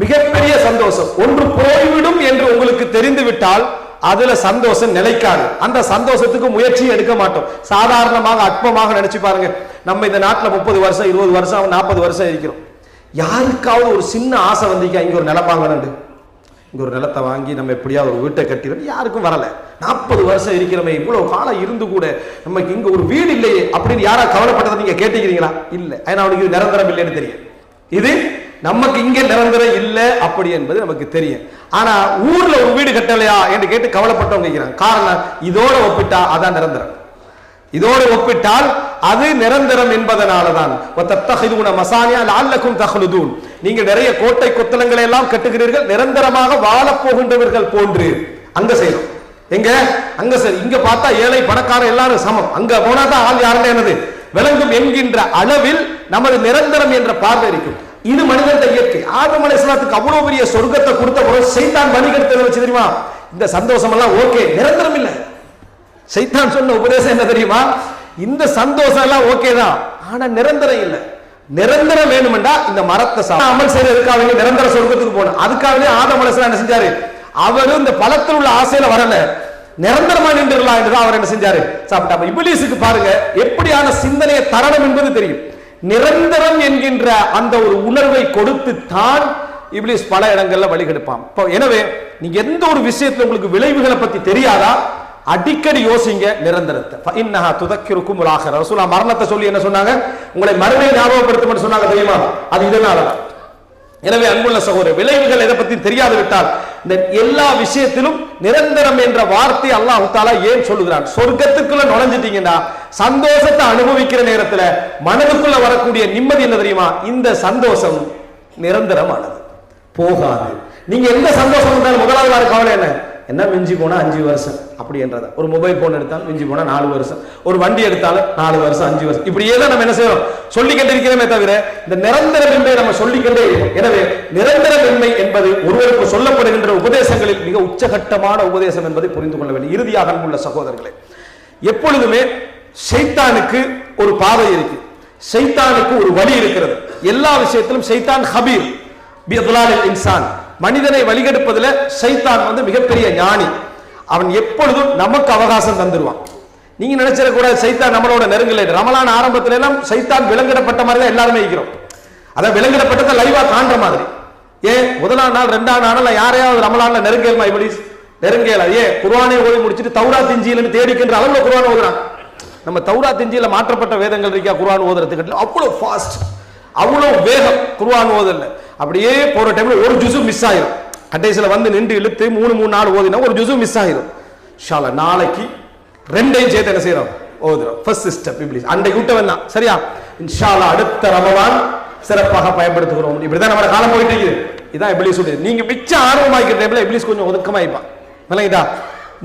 மிகப்பெரிய சந்தோஷம். ஒன்று போய்விடும் என்று உங்களுக்கு தெரிந்து விட்டால் அதுல சந்தோஷம் நிலைக்காது. அந்த சந்தோஷத்துக்கு முயற்சி எடுக்க மாட்டோம். சாதாரணமாக அற்பமாக நினைச்சு பாருங்க. நம்ம இந்த நாட்டில் 30 வருஷம் 20 வருஷம் 40 வருஷம் இருக்கிறோம். யாருக்காவது ஒரு சின்ன ஆசை வந்திக்கா இங்க ஒரு நிலம் வாங்கணும், இங்க ஒரு நிலத்தை வாங்கி நம்ம எப்படியா ஒரு வீட்டை கட்டிடும், யாருக்கும் வரல. 40 வருஷம் இருக்கிறோமே, இவ்வளவு காலம் இருந்து கூட நமக்கு இங்க ஒரு வீடு இல்லையே அப்படின்னு யாரா கவலைப்பட்டதை நீங்க கேட்டுக்கிறீங்களா? இல்ல. ஏன்னா அவனுக்கு இது நிரந்தரம் இல்லைன்னு தெரியும். இது நமக்கு இங்க நிரந்தரம் இல்லை அப்படி என்பது நமக்கு தெரியும். ஆனா ஊர்ல ஒரு வீடு கட்டலையா என்று கேட்டு கவலைப்பட்டவங்க இருக்கிறாங்க. காரணம் இதோட ஒப்பிட்டா அதான் நிரந்தரம். இதோடு ஒப்பிட்டால் அது நிரந்தரம் என்பதனாலதான். நீங்க நிறைய கோட்டை கொத்தளங்களை எல்லாம் கட்டுகிறீர்கள், நிரந்தரமாக வாழ போகின்றவர்கள் போன்று. அங்க செய்யணும். எங்க? அங்க சரி. இங்க பார்த்தா ஏழை பணக்கார எல்லாரும் சமம். அங்க போனாதான் ஆள் யாருன்னு என்னது விளங்கும் என்கின்ற அளவில் நமது நிரந்தரம் என்ற பார்வை இருக்கும். இது மனிதன் இயற்கை. ஆதம் அலைஹிஸ்ஸலாத்துக்கு அவ்வளவு பெரிய சொர்க்கத்தை கொடுத்த போது சைத்தான் வழிகெடுத்ததை வச்சு தெரியுமா? இந்த சந்தோஷம் எல்லாம் ஓகே, நிரந்தரம் இல்லை. சைத்தான் சொன்ன உபதேசம் என்ன தெரியுமா? இந்த சந்தோஷம் எல்லாம் ஓகே தான், ஆனா நிரந்தரம் இல்லை. நிரந்தரம் வேணும்டா இந்த மரத்தை அமல் செய்யறதுக்காக நிரந்தர சொர்க்கத்துக்கு போன அதுக்காகவே ஆதம் அலைஹிஸ்ஸலாம் என்ன செஞ்சாரு? அவரு இந்த பழத்தில் உள்ள ஆசையில வரல, நிரந்தரமா நின்றுலாம் என்றுதான் அவர் என்ன செஞ்சாரு? சாப்பிட்டாங்க. இப்லீஸுக்கு பாருங்க எப்படியான சிந்தனையை தரணும் என்பது தெரியும். நிரந்தரம் என்கின்ற அந்த ஒரு உணர்வை கொடுத்து தான் இப்லீஸ் பல இடங்கள்ல வழிகெடுப்பான். எனவே நீங்க எந்த ஒரு விஷயத்துல உங்களுக்கு விளைவுகளை பத்தி தெரியாதா, அடிக்கடி யோசிங்க நிரந்தரத்தை. இன்னஹா துதக்கிருக்கும் ஆகிற ரசூலா மரணத்தை சொல்லி என்ன சொன்னாங்க? உங்களை மறுமை ஞாபகப்படுத்தும் சொன்னாங்க தெரியுமா? அது இதனாலதான். எனவே அன்புள்ள சகோதரர், விளைவுகள் எதை பத்தி தெரியாது விட்டால் இந்த எல்லா விஷயத்திலும் நிரந்தரம் என்ற வார்த்தை அல்லாஹ் தஆலா ஏன் சொல்லுகிறான்? சொர்க்கத்துக்குள்ள நுழைஞ்சிட்டீங்கன்னா சந்தோஷத்தை அனுபவிக்கிற நேரத்துல மனதுக்குள்ள வரக்கூடிய நிம்மதி என்ன தெரியுமா? இந்த சந்தோஷம் நிரந்தரமானது, போகாது. நீங்க எந்த சந்தோஷம் இருந்தாலும் முதலாவது வார கவலை என்ன மிஞ்சி போனா 5 வருஷம் அப்படி என்றத. ஒரு மொபைல் போன் எடுத்தாலும் மிஞ்சி போனா 4 வருஷம், ஒரு வண்டி எடுத்தாலும் 4 வருஷம் 5 வருஷம், இப்படியே தான் நம்ம என்ன செய்யறோம்? சொல்லிக்கிட்டே இருக்கிறோமே தவிர இந்த நிரந்தரமின்மை நம்ம சொல்லிக்கிட்டே இருக்கோம். எனவே நிரந்தரமின்மை என்பது ஒருவருக்கு சொல்லப்படுகின்ற உபதேசங்களில் மிக உச்சகட்டமான உபதேசம் என்பதை புரிந்து கொள்ள வேண்டும். இறுதியாக அன்புள்ள சகோதரர்களே, எப்பொழுதுமே ஷைத்தானுக்கு ஒரு பாதை இருக்கு, ஷைத்தானுக்கு ஒரு வழி இருக்கிறது. எல்லா விஷயத்திலும் ஷைத்தான் ஹபீர் பி அத்லாலில் இன்சான், மனிதனை வழிகெடுப்பதில் ஷைத்தான் மிகப்பெரிய ஞானி. அவன் எப்பொழுதும் நமக்கு அவகாசம் தந்துருவான். நீங்க நினைச்சிடக்கூடாது ஷைத்தான் நம்மளோட நெருங்கலை. ரமலான் ஆரம்பத்துல எல்லாம் ஷைத்தான் விலங்கிடப்பட்ட மாதிரி தான் எல்லாருமே இருக்கிறோம். அதான் விலங்கிடப்பட்டதை லைவா காண்ற மாதிரி. ஏன் முதலாம் நாள் 2ஆம் நாள் யாரையாவது ரமலான்ல நெருங்கேல்மா இப்லீஸ்? நெருங்கேல. ஏன்? குர்ஆனை ஓதி முடிச்சுட்டு தௌராத் இன்ஜீல்னு தேடிக்கின்ற அளவுல குர்ஆன் ஓதுறான். நம்ம தௌராத் இன்ஜீல்ல மாற்றப்பட்ட வேதங்கள் இருக்கா குர்ஆன் ஓதுறதுக்கு? அவ்வளவு ஃபாஸ்ட், அவ்வளவு வேகம் குர்ஆன் ஓதல. அப்படியே போற டைம்ல ஒரு ஜுசு மிஸ் ஆயிரும். கடைசியில நின்று இழுத்து 3 நாள் ஓதினா ஒரு ஜுசு மிஸ் ஆயிரும். இன்ஷா அல்லாஹ் நாளைக்கு 2ஐயும் சேர்த்து என்ன செய்யறோம்? ஓதுறோம். ஃபர்ஸ்ட் ஸ்டெப் இப்லீஸ் அன்றைக்கு விட்டவன் தான். சரியா? இன்ஷா அல்லாஹ் அடுத்த ரமலான் சிறப்பாக பயன்படுத்துகிறோம். இப்படிதான் நம்ம காலம் போயிட்டு இருக்குது. இதான் இப்லீஸ் சொல்றது. நீங்க மிச்ச ஆர்வமாக்கிற டைம்ல இப்லீஸ் கொஞ்சம் ஒதுக்கமாயிப்பான். இதா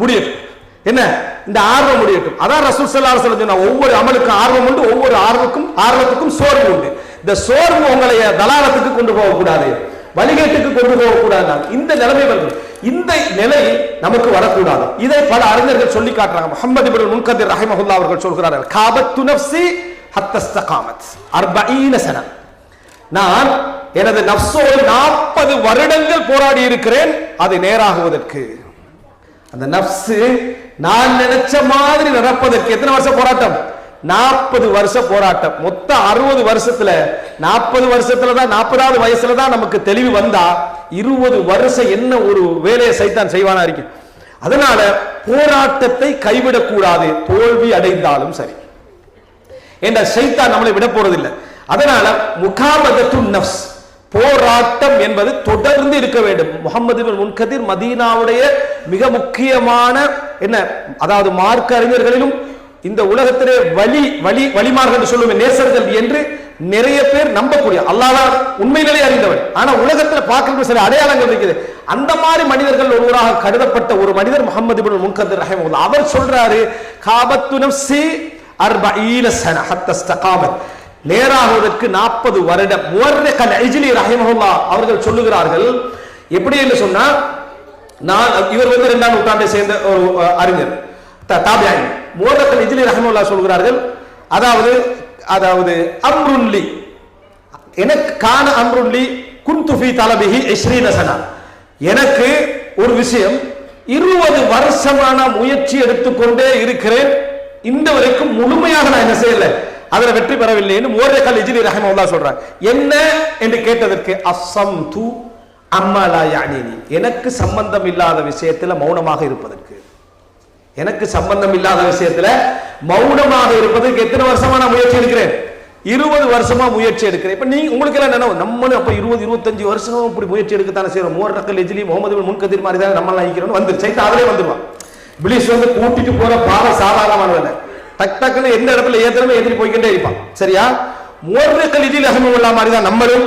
முடியட்டும். என்ன இந்த ஆர்வம் முடியட்டும். அதான் ரசூல் ஸல்லல்லாஹு அலைஹி வஸல்லம் சொன்னாங்க, ஒவ்வொரு அமலுக்கும் ஆர்வம் உண்டு, ஒவ்வொரு ஆர்வத்துக்கும் சோர்வு உண்டு. இந்த சோர்வு உங்களை தலாலத்துக்கு கொண்டு போகக்கூடாது, வழிகேட்டுக்கு கொண்டு போகக்கூடாது. இந்த நிலைமை வருது. இந்த நிலை நமக்கு வரக்கூடாது. இதை பல அறிஞர்கள் சொல்லி காட்டுறாங்க. முஹம்மது இப்னு முன்கதிர் ரஹிமஹுல்லாஹ் அவர்கள் சொல்கிறார்கள், காபத்து நஃப்ஸி ஹத்தா இஸ்தகாமத் 40 சன. நான் எனது நஃப்ஸோடு 40 வருடங்கள் போராடி இருக்கிறேன் அது நேராகுவதற்கு. அந்த நஃப்ஸ் நான் நினைச்ச மாதிரி நடப்பதற்கு எத்தனை வருஷம் போராட்டம்? 40 வருஷ போராட்டம். மொத்தம் 60 வருஷத்துல 40 வருஷத்துல தான் 40வது வயசுல தான் நமக்கு தெளிவு வந்தா 20 வருஷம் என்ன ஒரு வேலையை சைத்தான் செய்வானா இருக்கு. அதனால போராட்டத்தை கைவிடக் கூடாது, தோல்வி அடைந்தாலும் சரி. என்ற சைத்தான் நம்மளை விட போறதில்லை. அதனால முகாபதத்து நஃப்ஸ், போராட்டம் என்பது தொடர்ந்து இருக்க வேண்டும். முஹம்மது இப்னு முன்கதிர் மதீனாவுடைய மிக முக்கியமான என்ன, அதாவது மார்க்க அறிஞர்களிலும் இந்த உலகத்திலே வழிமார்கள் என்று சொல்லுவேன், நேசர்கள் என்று நிறைய பேர் நம்பக்கூடிய, அல்லாஹ் உண்மையிலே அறிந்தவன், ஆனா உலகத்துல பார்க்கிற சில அடையாளங்கள் இருக்குது. அந்த மாதிரி மனிதர்கள் ஒருவராக கருதப்பட்ட ஒரு மனிதர் முஹம்மது இப்னு முன்கதிர் ரஹிமஹுல்லாஹ். அவர் சொல்றாரு, காபத்து நஃப்ஸி 40 சன ஹத்தா இஸ்தகாமத், நேராகுவதற்கு 40 வருடம். முவர்ரிகல் இஜ்லி ரஹிமஹுல்லாஹ் அவர்கள் சொல்லுகிறார்கள், எப்படி என்று சொன்னா, நான் இவர் 2ஆம் நூற்றாண்டை சேர்ந்த ஒரு அறிஞர் தாபியீன். முவர்ரிகல் இஜ்லி ரஹிமஹுல்லாஹ் சொல்கிறார்கள், அதாவது அம்ருல்லி, எனக்கு கான அம்ருல்லி குன்து ஃபீ தலபிஹி 20 சனா, எனக்கு ஒரு விஷயம் 20 வருஷமான முயற்சி எடுத்துக்கொண்டே இருக்கிறேன், இந்த வரைக்கும் முழுமையாக நான் என்ன செய்யல, அதுல வெற்றி பெறவில்லை என்று முவர்ரிகல் இஜ்லி ரஹிமஹுல்லாஹ் சொல்றாங்க. என்ன என்று கேட்டதற்கு, அஸ்ஸம்து அம்மா லா யானினி, எனக்கு சம்பந்தம் இல்லாத விஷயத்துல மௌனமாக இருப்பதற்கு, எனக்கு சம்பந்தம் இல்லாத விஷயத்துல மௌனமாக இருப்பதற்கு எத்தனை வருஷமா நான் முயற்சி எடுக்கிறேன்? 20 வருஷமா முயற்சி எடுக்கிறேன். இப்ப நீங்க உங்களுக்கு எல்லாம் நினைவு, நம்மளும் அப்ப 20-25 வருஷமா இப்படி முயற்சி எடுக்கத்தானே செய்யறோம். முவர்ரிகல் இஜ்லி முஹம்மது இப்னு முன்கதிர் மாதிரி தான் நம்ம எல்லாம் இருக்கிறோம். வந்து சைத்தான் அதிலே வந்துடுவான். இப்லீஸ் வந்து கூட்டிட்டு போற பாவம் சாதாரணமானது. டக் டக்குன்னு எந்த இடத்துல ஏத்தனமே எதிரி போய்கிட்டே இருப்பான். சரியா? முவர்ரிகல் இஜ்லி ரஹிமஹுல்லாஹ் மாதிரி தான் நம்மளும்,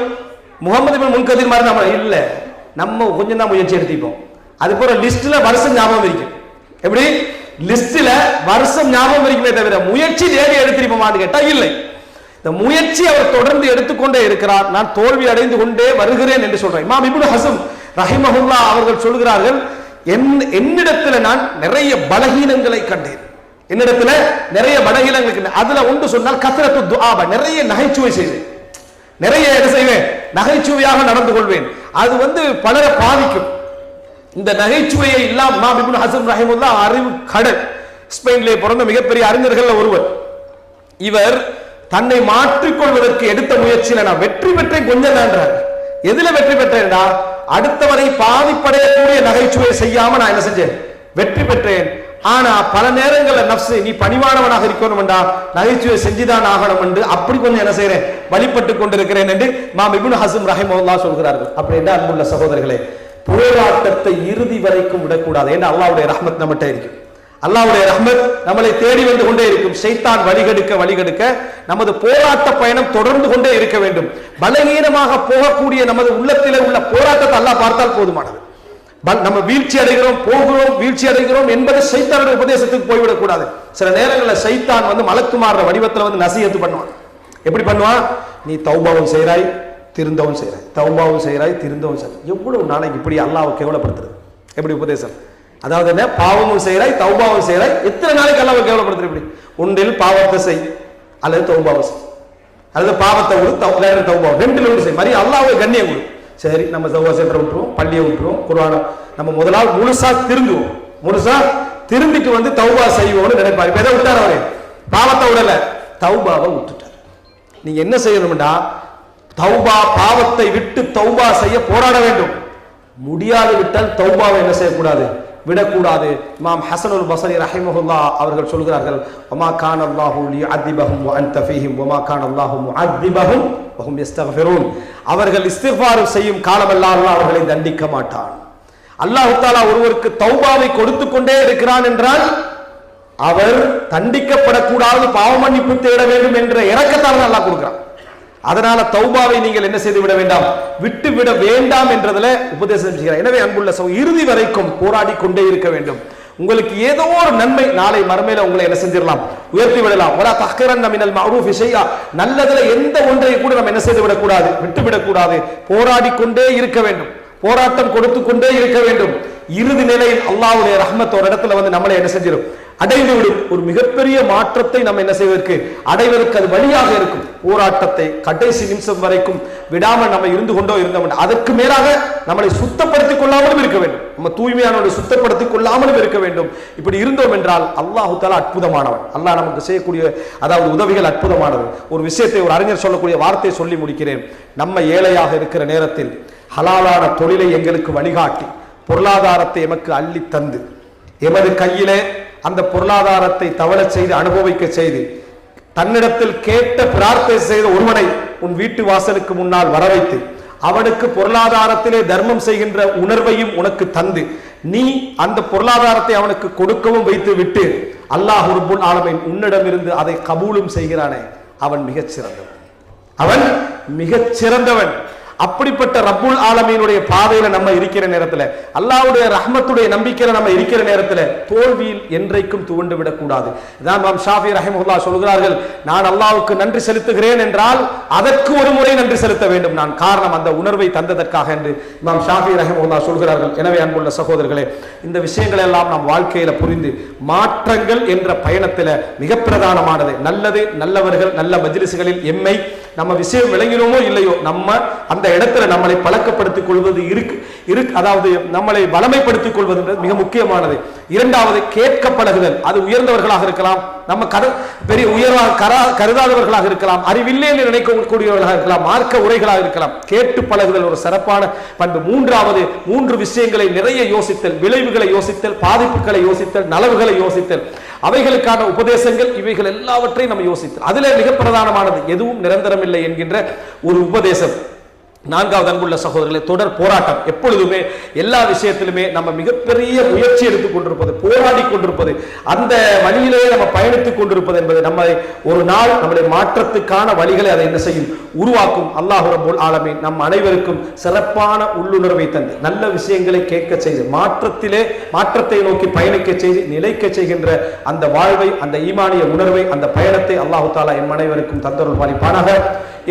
முஹம்மது இப்னு முன்கதிர் மாதிரி நம்ம இல்ல, நம்ம கொஞ்சம் தான் முயற்சி எடுத்திப்போம். அது போற லிஸ்ட்ல வருஷம் ஞாபகம் இருக்கும். எப்படி லிஸ்ட்ல வருஷம் ஞாபகம் இருக்குமே தவிர முயற்சி தேடி எடுத்திருப்போமான்னு கேட்டா இல்லை. இந்த முயற்சி அவர் தொடர்ந்து எடுத்துக்கொண்டே இருக்கிறார். நான் தோல்வி அடைந்து கொண்டே வருகிறேன் என்று சொல்றேன். இமாம் இப்னு ஹஸம் ரஹிமஹுல்லாஹ் அவர்கள் சொல்கிறார்கள், என்னிடத்துல நான் நிறைய பலகீனங்களை கண்டேன், என்னிடத்துல நிறைய பலகீனங்கள் கண்டேன். அதுல ஒன்று சொன்னால் கத்ரத்து துஆப, நிறைய நகைச்சுவை செய்வேன், நிறைய என்ன செய்வேன், நகைச்சுவையாக நடந்து கொள்வேன். அது பலரை பாதிக்கும். இந்த நகைச்சுவையை இல்லாம இமாம் இப்னு ஹஸம் ரஹிமஹுல்லாஹ் அறிவு கடல், ஸ்பெயினிலே பிறந்த மிகப்பெரிய அறிஞர்கள் ஒருவர். இவர் தன்னை மாற்றிக்கொள்வதற்கு எடுத்த முயற்சியில நான் வெற்றி பெற்றேன் கொஞ்சம் தான்றார். எதுல வெற்றி பெற்றேன்டா, அடுத்தவரை பாதிப்படையக்கூடிய நகைச்சுவை செய்யாம நான் என்ன செஞ்சேன், வெற்றி பெற்றேன். ஆனா பல நேரங்கள்ல நஃப்ஸ், நீ பணிவானவனாக இருக்கணும்டா, நகைச்சுவை செஞ்சுதான் ஆகணும் என்று அப்படி கொஞ்சம் என்ன செய்யறேன், வழிபட்டு கொண்டிருக்கிறேன் என்று இமாம் இப்னு ஹஸம் ரஹிமஹுல்லாஹ் சொல்கிறார்கள். அப்படி என்ன அன்புள்ள சகோதரர்களே, போராட்டத்தை இறுதி வரைக்கும் விடக்கூடாது. ஏன்னா அல்லாஹ்வுடைய ரஹ்மத் நம்மகிட்ட இருக்கு, அல்லாஹ்வுடைய ரஹ்மத் நம்மளை தேடி வந்து கொண்டே இருக்கும். ஷைத்தான் வழிகெடுக்க நமது போராட்ட பயணம் தொடர்ந்து கொண்டே இருக்க வேண்டும். பலகீனமாக போகக்கூடிய நமது உள்ளத்திலே உள்ள போராட்டத்தை அல்லாஹ் பார்த்தால் போதுமானது. நம்ம வீழ்ச்சி அடைகிறோம், போகிறோம், வீழ்ச்சி அடைகிறோம் என்பது ஷைத்தானுடைய உபதேசத்துக்கு போய்விடக் கூடாது. சில நேரங்களில் ஷைத்தான் மலக்குமார் வடிவத்தில் நசீஹத் பண்ணுவான். எப்படி பண்ணுவான், நீ தௌபாவும் செய்றாய், திருந்தவும் செய்றாய், தௌபாவும் செய்றாய், திருந்தவும் செய்றாய். எவ்வளவு நாளைக்கு இப்படி அல்லாஹ்வை கேவலப்படுத்துறது? எப்படி உபதேசம்? அதாவது என்ன, பாவமும் செய்றாய், தௌபாவும் செய்றாய், எத்தனை நாளைக்கு அல்லாஹ்வை கேவலப்படுத்துறது? இப்படி ஒன்றில் பாவத்தை செய் அல்லது தௌபாவை செய், அல்லது பாவத்தை விடு தௌபா, ரெண்டுல ஒன்று செய். மாதிரி அல்லாஹ்வை கண்ணியம் கொடு. சரி, நம்ம தௌபா சென்ற விட்டுருவோம், பள்ளியை விட்டுருவோம், குர்ஆனை நம்ம முதலாவது முழுசா திருந்துவோம், முழுசா திரும்பிட்டு தௌபா செய்வோம்னு நினைப்பாரு. இப்ப எதை விட்டார் அவரு? பாவத்தை விடல, தௌபாவை விட்டுட்டார். நீங்க என்ன செய்யணும்டா, தௌபா, பாவத்தை விட்டு தௌபா செய்ய போராட வேண்டும். முடியாது விட்டால் தௌபாவை என்ன செய்யக்கூடாது, விடக்கூடாது. இமாம் ஹஸனுல் பஸரி ரஹிமஹுல்லாஹ் அவர்கள் சொல்கிறார்கள், வமா கான அல்லாஹு லியுஅதிபஹும் வ அன்த ஃபீஹிம் வமா கான அல்லாஹு முஅதிபஹும் வ ஹும் யஸ்தக்ஃபிரூன். அவர்கள் இஸ்திக்ஃபார் செய்யும் காலமெல்லாம் அல்லாஹ் அவர்களை தண்டிக்க மாட்டான். அல்லாஹ் தஆலா ஒருவருக்கு தௌபாவை கொடுத்து கொண்டே இருக்கிறான் என்றால் அவர் தண்டிக்கப்படக்கூடாது, பாவ மன்னிப்பு தேட வேண்டும் என்ற இரக்கத்தால் அல்லாஹ் கொடுக்கிறான். அதனால தௌபாவை நீங்கள் என்ன செய்து விட வேண்டாம், விட்டு விட வேண்டாம் என்றதுல உபதேசம் செய்கிறார். எனவே அன்புள்ள இறுதி வரைக்கும் போராடி கொண்டே இருக்க வேண்டும். உங்களுக்கு ஏதோ ஒரு நன்மை நாளை மறுமையில உங்களை என்ன செஞ்சிடலாம், உயர்த்தி விடலாம். வலா தஹ்கிரன்ன மினல் மஅரூஃபி ஷைஆ, நல்லதுல எந்த ஒன்றை கூட நம்ம என்ன செய்து விடக்கூடாது, விட்டு விடக்கூடாது. போராடி கொண்டே இருக்க வேண்டும், போராட்டம் கொடுத்து கொண்டே இருக்க வேண்டும். இறுதி நிலையில் அல்லாஹ்வுடைய ரஹ்மத் ஒரு இடத்துல நம்மளை என்ன செஞ்சிடும், அடைந்து விடும். ஒரு மிகப்பெரிய மாற்றத்தை நம்ம என்ன செய்வதற்கு, அடைவதற்கு அது வழியாக இருக்கும். போராட்டத்தை கடைசி நிமிஷம் வரைக்கும் விடாமல் நம்ம இருந்து கொண்டோ இருந்தோம். அதற்கு மேலாக நம்மளை சுத்தப்படுத்திக் கொள்ளாமலும் இருக்க வேண்டும், நம்ம தூய்மையானவரை சுத்தப்படுத்திக் கொள்ளாமலும் இருக்க வேண்டும். இப்படி இருந்தோம் என்றால் அல்லாஹ் தஆலா அற்புதமானவன். அல்லாஹ் நமக்கு செய்யக்கூடிய உதவிகள் அற்புதமானது. ஒரு விஷயத்தை ஒரு அறிஞர் சொல்லக்கூடிய வார்த்தை சொல்லி முடிக்கிறேன். நம்ம ஏழையாக இருக்கிற நேரத்தில் ஹலாலான தொழிலை எங்களுக்கு வழிகாட்டி பொருளாதாரத்தை எமக்கு அள்ளி தந்து எமது கையிலே அந்த பொருளாதாரத்தை தவள செய்து அனுபவிக்க செய்து தன்னிடத்தில் கேட்ட பிரார்த்தனை செய்த ஒருவனை உன் வீட்டு வாசலுக்கு முன்னால் வர வைத்து அவனுக்கு பொருளாதாரத்திலே தர்மம் செய்கின்ற உணர்வையும் உனக்கு தந்து நீ அந்த பொருளாதாரத்தை அவனுக்கு கொடுக்கவும் வைத்து விட்டு அல்லாஹ் ரப்புல் ஆலமீன் உன்னிடமிருந்து அதை கபூலும் செய்கிறானே, அவன் மிகச் சிறந்தவன். அவன் மிகச் சிறந்தவன். அப்படிப்பட்ட ரப்புல் ஆலமீனுடைய பாதையில நம்ம இருக்கிற நேரத்தில், அல்லாஹ்வுடைய ரஹ்மத்துடைய நம்பிக்கையில நம்ம இருக்கிற நேரத்தில் தோல்வியில் என்றைக்கும் துவண்டு விடக்கூடாது. இதான் இமாம் ஷாஃபி ரஹிமஹுல்லாஹ் சொல்கிறார்கள், நான் அல்லாஹ்வுக்கு நன்றி செலுத்துகிறேன் என்றால் அதற்கு ஒரு முறை நன்றி செலுத்த வேண்டும் நான், காரணம் அந்த உணர்வை தந்ததற்காக என்று இமாம் ஷாஃபி ரஹிமஹுல்லாஹ் சொல்கிறார்கள். எனவே அன்புள்ள சகோதரர்களே, இந்த விஷயங்களை எல்லாம் நாம் வாழ்க்கையில புரிந்து மாற்றங்கள் என்ற பயணத்தில் மிக பிரதானமானது நல்லது. நல்லவர்கள் நல்ல மஜ்லிஸ்களில் எம்மை நம்ம விஷயம் விளங்கினோமோ இல்லையோ நம்ம அந்த இடத்துல நம்மளை பழக்கப்படுத்திக் கொள்வது அதாவது நம்மளை வளமைப்படுத்திக் கொள்வது மிக முக்கியமானது. இரண்டாவது, கேட்க பழகுதல். அது உயர்ந்தவர்களாக இருக்கலாம், நம்ம பெரிய உயர்வாக கருதாதவர்களாக இருக்கலாம், அறிவில்லை என்று நினைக்கக்கூடியவர்களாக இருக்கலாம், மார்க்க உரைகளாக இருக்கலாம். கேட்டு பழகுதல் ஒரு சிறப்பான பண்பு. மூன்றாவது, 3 விஷயங்களை நிறைய யோசித்தல், விளைவுகளை யோசித்தல், பாதிப்புகளை யோசித்தல், நலவுகளை யோசித்தல், அவைகளுக்கான உபதேசங்கள், இவைகள் எல்லாவற்றையும் நம்ம யோசித்தல். அதிலே மிக பிரதானமானது எதுவும் நிரந்தரம் இல்லை என்கின்ற ஒரு உபதேசம். நான்காவது அன்புள்ள சகோதரர்களே, தொடர் போராட்டம். எப்பொழுதுமே எல்லா விஷயத்திலுமே நம்ம மிகப்பெரிய முயற்சி எடுத்துக் கொண்டிருப்பது, போராடி கொண்டிருப்பது, அந்த வழியிலே நம்ம பயணித்துக் கொண்டிருப்பது என்பது நம்ம ஒரு நாள் நம்முடைய மாற்றத்துக்கான வழிகளை அதை என்ன செய்யும், உருவாக்கும். அல்லாஹ் ரப்பல் ஆலமீன் நம் அனைவருக்கும் சிறப்பான உள்ளுணர்வை தந்து நல்ல விஷயங்களை கேட்க செய்து மாற்றத்தை நோக்கி பயணிக்க செய்து நிலைக்க செய்கின்ற அந்த வாழ்வை, அந்த ஈமானிய உணர்வை, அந்த பயணத்தை அல்லாஹ் தஆலா எம் அனைவருக்கும் தந்தருள் பாலிப்பானாக.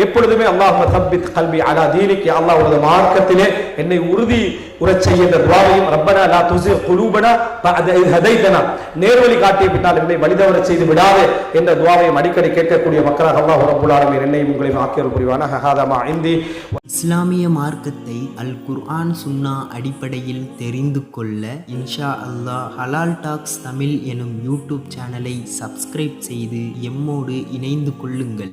எப்பொழுதுமே அல்லாஹும்ம தப்பித் கல்பி அலா தீனிக், யா அல்லாஹ் உனது மார்க்கத்திலே என்னை உறுதி உறச் செய்கின்ற துஆவையும், ரப்பனா லா துஸிக் குலூபனா பஅத இத் ஹதைதனா, நேர்வழி காட்டிய பின்னால் என்னை வழிதவறச் செய்து விடாதே என்ற துஆவையும் அடிக்கடி கேட்கக்கூடிய மக்களாக அல்லாஹ் ரப்பல் ஆலமீன் என்னையும் உங்களையும் ஆக்கியருள் புரிவானாக. ஹாதா மா இந்தி. இஸ்லாமிய மார்க்கத்தை அல் குர்ஆன் சுன்னா அடிப்படையில் தெரிந்து கொள்ள இன்ஷா அல்லாஹ் ஹலால் டாக்ஸ் தமிழ் எனும் யூடியூப் சேனலை சப்ஸ்கிரைப் செய்து எம்மோடு இணைந்து கொள்ளுங்கள்.